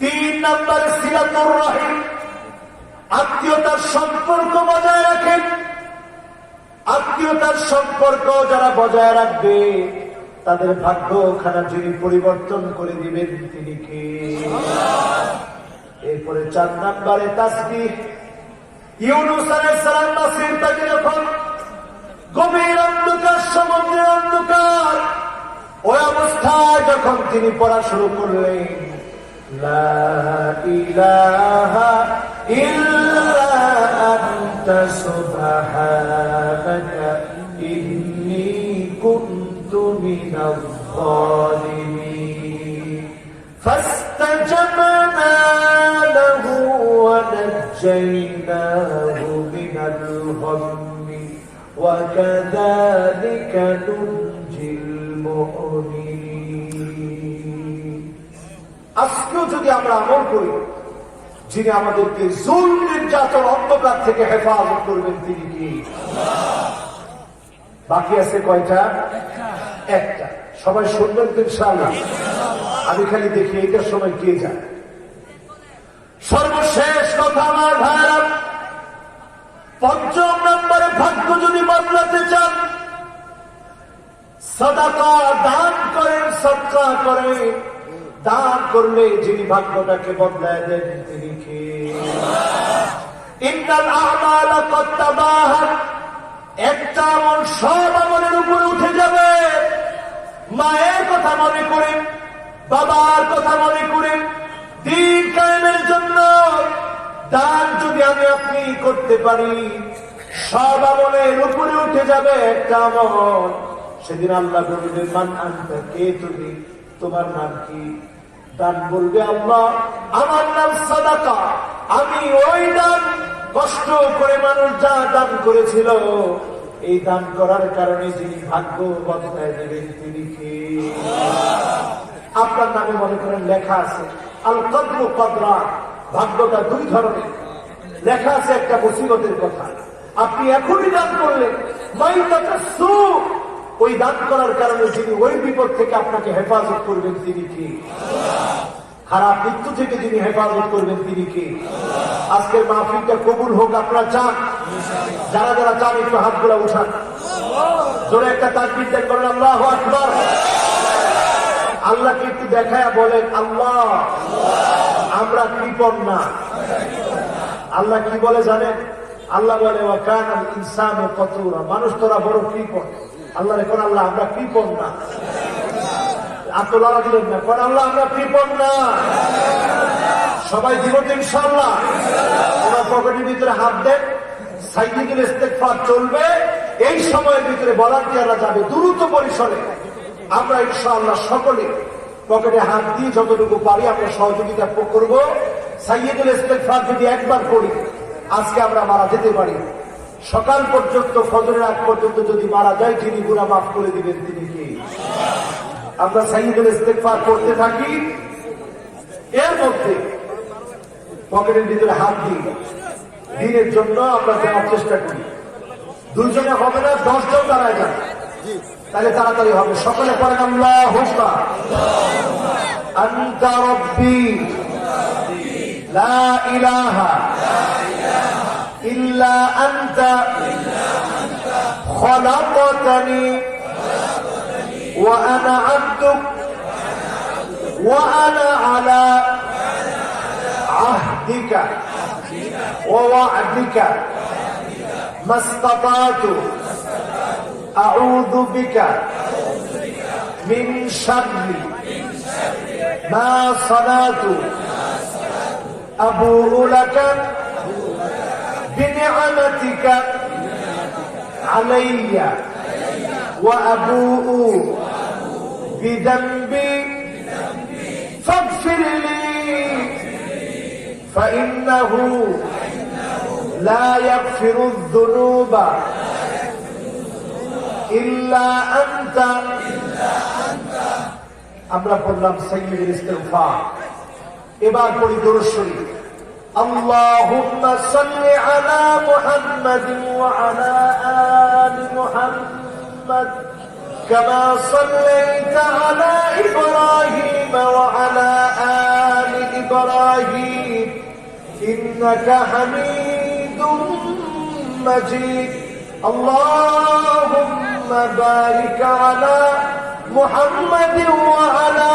3 নম্বর, সিলাতুর রহিম, আত্মীয়তার সম্পর্ক বজায় রাখেন। আত্মীয়তার সম্পর্ক যারা বজায় রাখবে, তাদের ভাগ্যখানা যিনি পরিবর্তন করে দিবেন তিনি কে? এরপরে 4 নম্বরে তাসবিহ, ইউনূস আলাইহিস সালাম মাছের পেটে যখন গভীর অন্ধকার, সমুদ্রের অন্ধকার, ওই অবস্থায় যখন তিনি পড়া শুরু করলেন, লা ইলাহা ইল্লা আনতা সুবহানাকা ইন্নী কুনতু মিনাজ জালিমিন ফাসতাজাবনা লাহু ওয়া নাজ্জায়নাহু মিনাল গাম্মি ওয়া কাযালিকা নুনজিল মুমিনিন। আজকেও যদি আমরা আমল করি, যিনি আমাদেরকে জুলম নির্যাতন অন্ধকার থেকে হেফাজত করবেন তিনি কি? বাকি আছে কয়টা? একটা। সবাই শুনবেন তো ইনশাআল্লাহ? আমি খালি দেখি এটার সময় কে যায়। সর্বশেষ কথা আমার ভাইরা, পঞ্চম নম্বরে ভাগ্য যদি বদলাতে চান, সাদাকা দান করেন, সদকা করেন। দান করলে যিনি ভাগ্যটাকে বদলায় দেন তিনি কে? ইন্নাল আ'মালা ক্বাদ তাবাহাত, একটা আমল সব আমলের উপরে উঠে যাবে। মায়ের কথা মনে করে, বাবার কথা মনে করে দ্বীন কায়েমের জন্য দান যদি আমি আপনি করতে পারি, সব আমলের উপরে উঠে যাবে একটা আমল। সেদিন আল্লাহ বলবেন, মান আনতা, কে তুমি, তোমার নাম কি? দান বলবে, আল্লাহ আমার নাম সাদাকা, আমি ওই দান কষ্ট করে মানুষ যা দান করেছিল, এই দান করার কারণে যিনি ভাগ্য বদলায় দেবেন তিনি কে? আপনার নামে মনে করেন লেখা আছে আল কদরু কদরা, ভাগ্যটা দুই ধরনের। লেখা আছে একটা মুসিবতের কথা, আপনি এখনই দান করলেন, ওই দান করার কারণে যিনি ওই বিপদ থেকে আপনাকে হেফাজত করবেন তিনি কি? খারাপ মৃত্যু থেকে যিনি হেফাজত করবেন তিনি কি? আজকের মাহফিলটা কবুল হোক আপনারা চান? যারা যারা চান একটু হাতগুলো উঠান, জোরে একটা তাকবীর দেন, করেন আল্লাহু আকবার। আল্লাহকে একটু দেখায় বলেন, আল্লাহ আমরা কৃপণ না। আল্লাহ কি বলে জানেন? আল্লাহ বলে, ওয়া কানাল ইনসানু কাতুরা, মানুষ তোরা বড় কৃপণ। আল্লাহ রেখেন, আল্লাহ আমরা কৃপণ না। আত্মলারা দিলেন না, কারণ আল্লাহ আমরা কৃপণ না। সবাই জীবন ইনশাআল্লাহ। ওনার পকেটের ভিতরে হাত দেন, সাইয়্যিদুল ইস্তিগফার চলবে। এই সময়ের ভিতরে ভলান্টিয়াররা যাবে দ্রুত পরিসরে। আমরা ইনশাআল্লাহ সকলে পকেটে হাত দিয়ে যতটুকু পারি আমরা সহযোগিতা করব। সাইয়্যিদুল ইস্তিগফার যদি একবার করি, আজকে আমরা মারা যেতে পারি। সকাল পর্যন্ত, ফজরের আগ পর্যন্ত যদি মারা যায়, যিনি গুনাহ মাফ করে দিবেন তিনি কি? আমরা সাইয়্যিদুল ইস্তিগফার করতে থাকি, এর মধ্যে পকেটের ভিতরে হাত দিই, দিনের জন্য আমরা যাওয়ার চেষ্টা করি। দুইজনে হবে না, 10 জন দাঁড়ায় যান, তাহলে তাড়াতাড়ি হবে। সকলে পড়েন আল্লাহু আকবার। আনতা রাব্বি লা ইলাহা ইল্লা আনতা খলাকতানি ওয়া আনা আবদুক ওয়া আনা আলা আহদিকা ওয়া ওয়া'দিকা মাসতাতাতু আউযু বিকা মিন শাররি মা সানাতু আবুউ লাকা বিনি'মাতিকা আলাইয়া ওয়া আবুউ বিযানবি ফাগফির লি ফাইন্নাহু লা ইয়াগফিরুয যুনুবা ইল্লা আনতা। আমরা পড়লাম সাইয়্যিদুল ইস্তিগফার। এবার পড়ি দুরূদ শরীফ। আল্লাহুম্মা সাল্লি আলা মুহাম্মাদিন ওয়া আলা আলি মুহাম্মাদ কামা সাল্লাইতা আলা ইব্রাহিম ওয়া আলা আলি ইব্রাহিম ইন্নাকা হামিদুম মাজিদ। اللهم بارك على محمد وعلى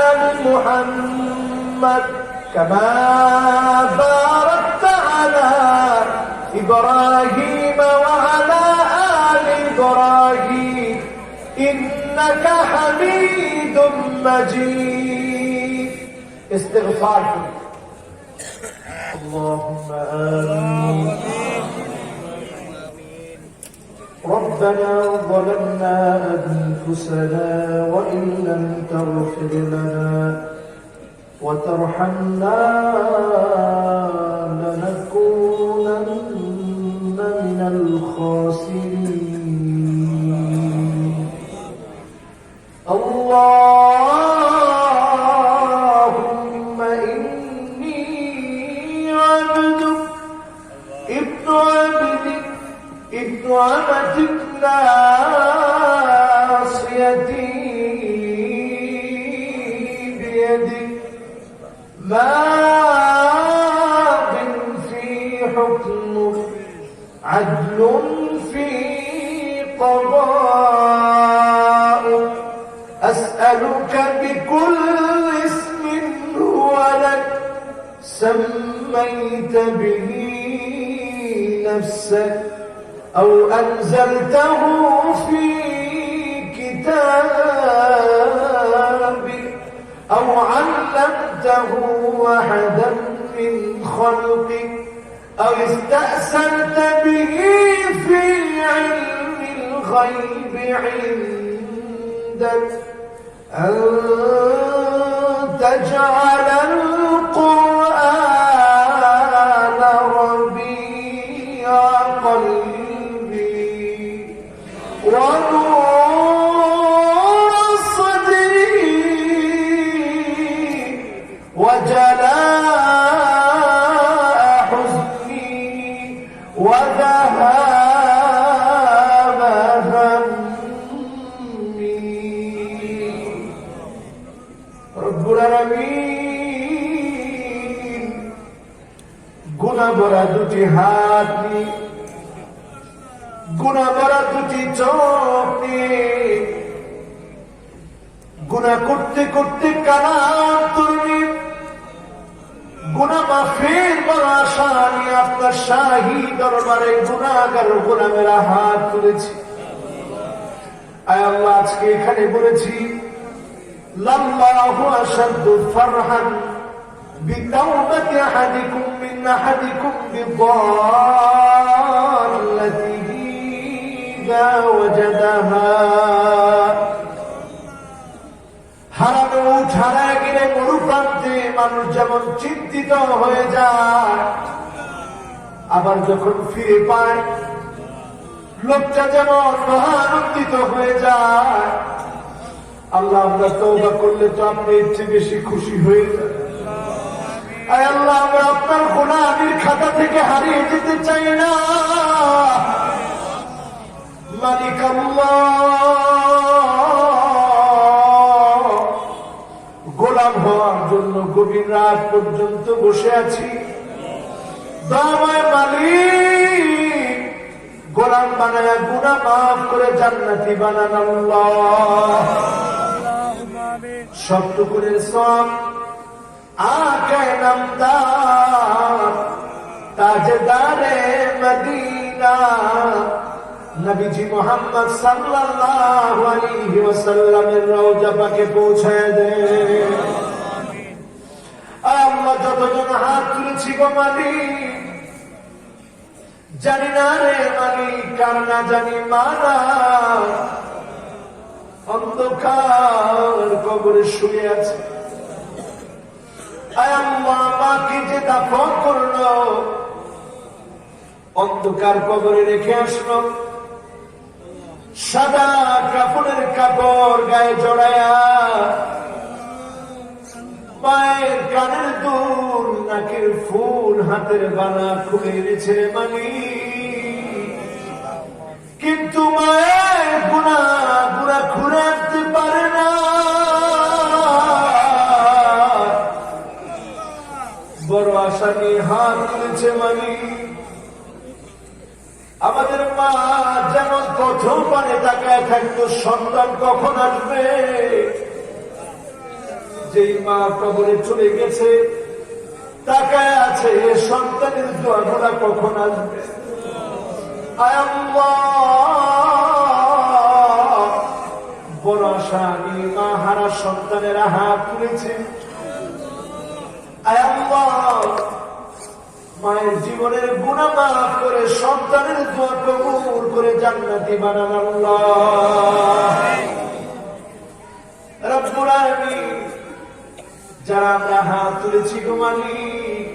آل محمد كما باركت على إبراهيم وعلى آل إبراهيم إنك حميد مجيد. استغفار. اللهم آمين. ربنا ظلمنا أنفسنا وإن لم تغفر لنا وترحمنا لنكونن من الخاسرين. اللهم إني عبدك ابن عبدك ابن عبدك ناصيتي بيدك ماض في حكمك عدل في قضاءك أسألك بكل اسم هو لك سميت به نفسك أو أنزلته في كتابك أو علمته أحدا من خلقك أو استأثرت به في علم الغيب عندك أن تجعل القرآن ربيع قلبي ونور صدري وجلاء حزني وذهاب همي. رب العالمين গুনাহ ভরা দুটি হাত নিয়ে গুনাহ ভরা দুটি চোখ নিয়ে গুনাহ করতে করতে কানা তরুণী গুনাহ মাফের বড় আশা নিয়ে আপনার শাহী দরবারে গুনাহগার গোলামেরা হাত তুলেছি। আয় আল্লাহ, আজকে এখানে বলেছি লাল্লাহু আশাদ্দু ফারহান বিতাওবাতি আহাদিকুম মিন আহাদিকুম বিদাল্লাতিহি ইযা ওয়াজাদাহা। হারানো উঠ হারায় গেলে মরুপ্রান্তে মানুষ যেমন চিন্তিত হয়ে যায়, আবার যখন ফিরে পায় লোকটা যেমন মহানন্দিত হয়ে যায়। আল্লাহ, আমরা তওবা করলে তো আপনি এর চেয়ে বেশি খুশি হয়ে যান। আয় আল্লাহ, আমরা আপনার গুনাহের খাতা থেকে হারিয়ে যেতে চাই না। মালিক আল্লাহ, গোলাম হওয়ার জন্য গভীর রাত পর্যন্ত বসে আছি। দয়াময় মালিক, গোলাম বানায়া গুনাহ মাফ করে জান্নাতি বানান আল্লাহ। সবটুকুরের সব আকে নামদার তাজদারে মদিনা নবীজি মুহাম্মদ সাল্লাল্লাহু আলাইহি ওয়াসাল্লামের রওজা পাকে পৌঁছায় দেন। আল্লাহ, যতজন হাত তুলেছি গো মালিক, জানি না রে মালিক, কার না জানি মারা অন্ধকার কবরে শুয়ে আছে। আয় আল্লাহ, মাকে যে দাফন করলো, অন্ধকার কবরে রেখে আসলো, সাদা কাপড়ের কাপড় গায়ে জড়ায়া, মায়ের কানের দুল নাকের ফুল হাতের বানা খুলে এনেছে মালিক। কিন্তু মায়ের গুনাহ খুলে আনতে পারে না। বড় আশা নিয়ে হাত তুলেছে মালিক। আমাদের মা যেমন প্রথম পানে তাকায় থাকতো সন্তান কখন আসবে, যেই মা কবরে চলে গেছে তাকায় আছে সন্তানের দোয়াগুলা কখন আসবে। আয় আল্লাহ, বড় আশা নিয়ে মা হারা সন্তানেরা হাত তুলেছে। আয় আল্লাহ, মায়ের জীবনের গুনাহ মাফ করে সন্তানের দোয়া কবুল করে জান্নাতি বানান আল্লাহ। রব্বুল আলামিন, যারা আমরা হাত তুলেছি গো মালিক,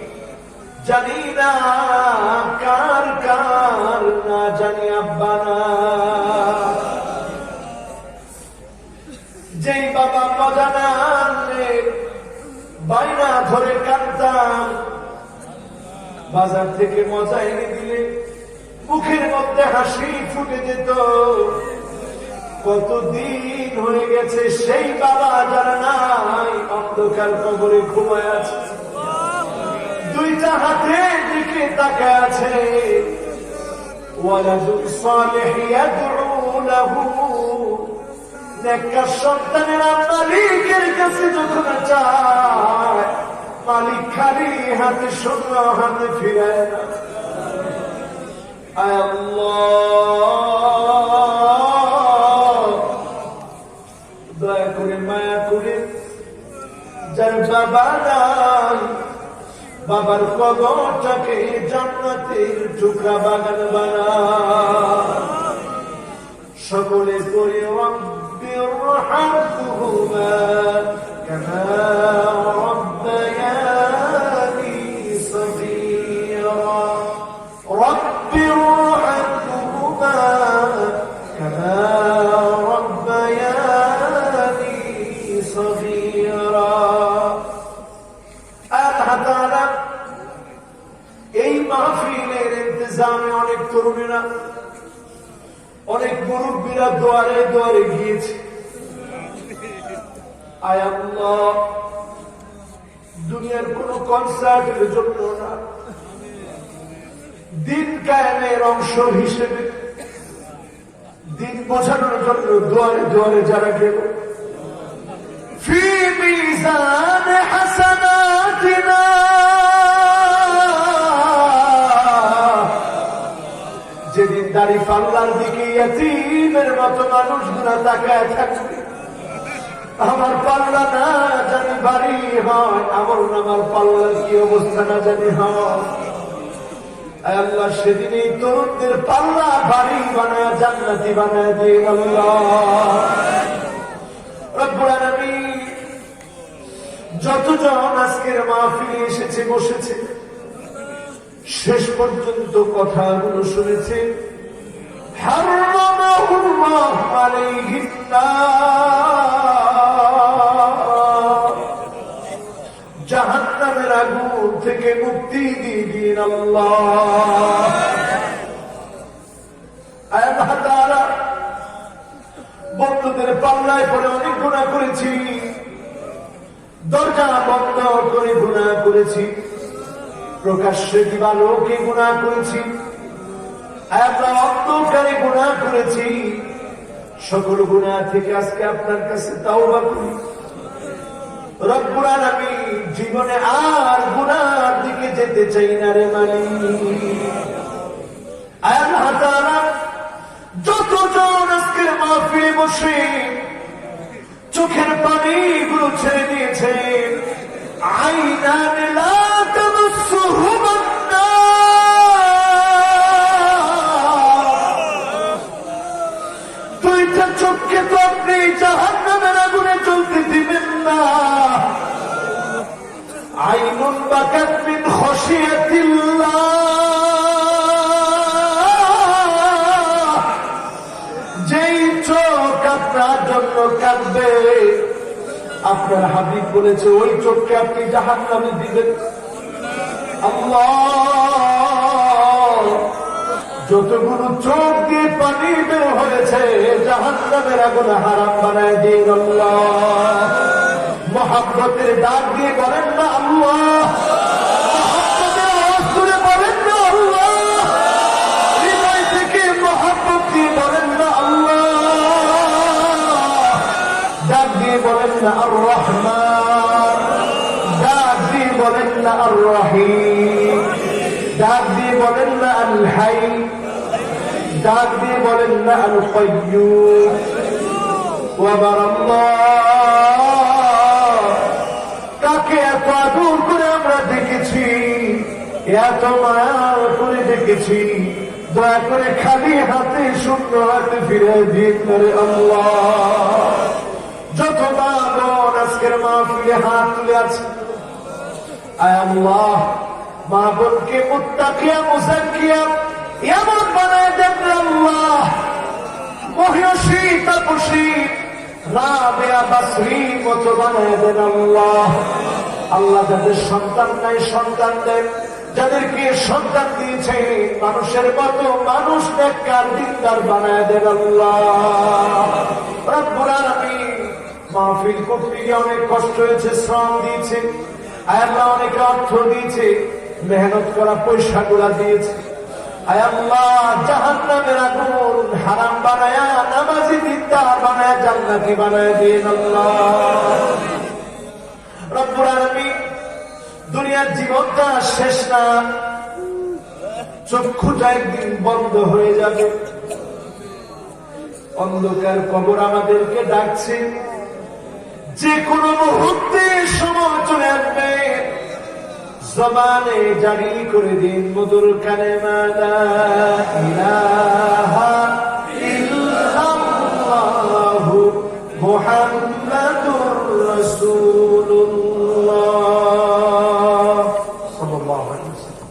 জানি না কার কার না জানি আব্বা না, যেই বাবা মজা না আনলে বাইনা ধরে কাঁদতাম, বাজার থেকে মজা এনে দিলে মুখের মধ্যে হাসি ফুটে যেত। কতদিন হয়ে গেছে সেই বাবা যারা নাই অন্ধকার কবরে ঘুমায় আছে, দুইটা হাতে দিকে তাকায় আছে। ওয়ালাদুন সালিহ ইয়াদউ লাহু, নেককার সন্তানেরা মালিকের কাছে যখন চায়, মালিক খালি হাতে শূন্য হাতে ফিরায় না। আয় আল্লাহ, দয়া করে মায়া করে যার বাবা নাই, বাবার কবরটাকে জান্নাতের টুকরা বাগান বানা। সকলে পড়ে রব্বির রহমহুমা কামা রব্বায়ানি সগীরা, রব্বির রহমহুমা কামা রব্বায়ানি সগীরা। আল্লাহ তাআলা এই মাহফিলের ইন্তজামে অনেক তরুণীরা, অনেক মুরব্বীরা দুয়ারে দুয়ারে গিয়েছে। আয় আল্লাহ, দুনিয়ার কোন কনসার্টের জন্য না, দিন কায়েমের অংশ হিসেবে, দিন বোঝানোর জন্য দুয়ারে দুয়ারে যারা গেল, ফি মিজান হাসানাতিনা, যেদিন দাড়ি পাল্লার দিকে ইয়াতীমের মতো মানুষগুলা তাকায় থাকবে, আমার পাল্লা না জানি বাড়ি হয়, আমার নামার পাল্লার কি অবস্থা না জানি হয়। আল্লাহ, সেদিন এই তরুণদের পাল্লা বাড়ি বানায় জান্নাতি বানায় দিয়ে আল্লাহ। রব্বুল আলামিন, যতজন আজকের মাহফিলে এসেছে বসেছে, শেষ পর্যন্ত কথাগুলো শুনেছে, হারামাহুল্লাহু আলাইহিন নার, জাহান্নামের আগুন থেকে মুক্তি দিয়ে দিন আল্লাহ। আল্লাহ তাআলা, বন্ধুদের পাল্লায় পড়ে অনেক গুনাহ করেছি, দরজা বন্ধ করে গুনাহ করেছি, প্রকাশ্যে দিবালোকে গুনাহ করেছি, আমরা অন্ধকারে গুনাহ করেছি। সকল গুনাহ থেকে আজকে আপনার কাছে তাওবা করি। রব্বুল আলামিন, জীবনে আর গুনাহর দিকে যেতে চাই না রে মালিক। আল্লাহ তাআলা, যতজন আজকের মাহফিলে বসে চোখের পানিগুলো ছেড়ে দিয়েছে, আইনান লা তামাসসুহুমা নার, দুইটা চোখকে তো আপনি জাহান্নামের আগুনে জ্বলতে দিবেন না। আইনুন বাকাত মিন খাশিয়াতিল্লাহ, যেই চোখ আপনার জন্য কাঁদবে, আপনার হাবিব বলেছে ওই চোখকে আপনি জাহান্নামে দিবেন। আল্লাহ, যতগুলো চোখ দিয়ে পানি বের হয়েছে জাহান্নামের আগুন হারাম বানায় দিন আল্লাহ। মহব্বতের ডাক দিয়ে বলেন না আল্লাহ, মহব্বতের আওয়াজ করে বলেন না আল্লাহ, হৃদয় থেকে মহব্বত দিয়ে বলেন না আল্লাহ, ডাক দিয়ে বলেন না আর রহমান, ডাক দিয়ে বলেন না আর রহিম, ডাক দিয়ে বলেন না আল হাই, ডাক দিয়ে বলেন না আল কাইয়্যুম। ওয়া বারাল্লাহ, কাকে এত আদর করে আমরা দেখেছি, এত মায়া করে দেখেছি, দয়া করে খালি হাতে শূন্য হাতে ফিরে দিয়ে করে আল্লাহ। যত মা বোন আজকের মাহফিলে হাত তুলে আছে, আয় আল্লাহ মা বোনকে মুত্তাকিয়া মুযাক্কিয়া এমন বানায় দেন আল্লাহ, মহিষী তাপসী রাবেয়া বাসরী মতো বানায় দেন আল্লাহ। আল্লাহ যাদের সন্তান নাই সন্তান দেন, যাদেরকে সন্তান দিয়েছে মানুষের মতো মানুষ নেককার দিনদার বানায় দেন আল্লাহ রব্বুল আলামিন। মাহফিল করতে গিয়ে অনেক কষ্ট হয়েছে, শ্রম দিয়েছে, আয় আল্লাহ অনেকে অর্থ দিয়েছে, মেহনত করা পয়সা গুলা দিয়েছে। আয় আল্লাহ জাহান্নামের আগুন হারাম বানায়া নামাজি দিনদার বানায়া জান্নাতি বানায়া দিন আল্লাহ রব্বুল আলামিন। দুনিয়ার জীবনটা শেষ না, চক্ষুটা একদিন বন্ধ হয়ে যাবে, অন্ধকার কবর আমাদেরকে ডাকছে, যে কোনো মুহূর্তে সময় চলে আসবে। জবানে জারি করে দিন মধুর কালেমা লা ইলাহা ইল্লাল্লাহু মুহাম্মাদুর রাসূলুল্লাহ সাল্লাল্লাহু আলাইহি ওয়াসাল্লাম।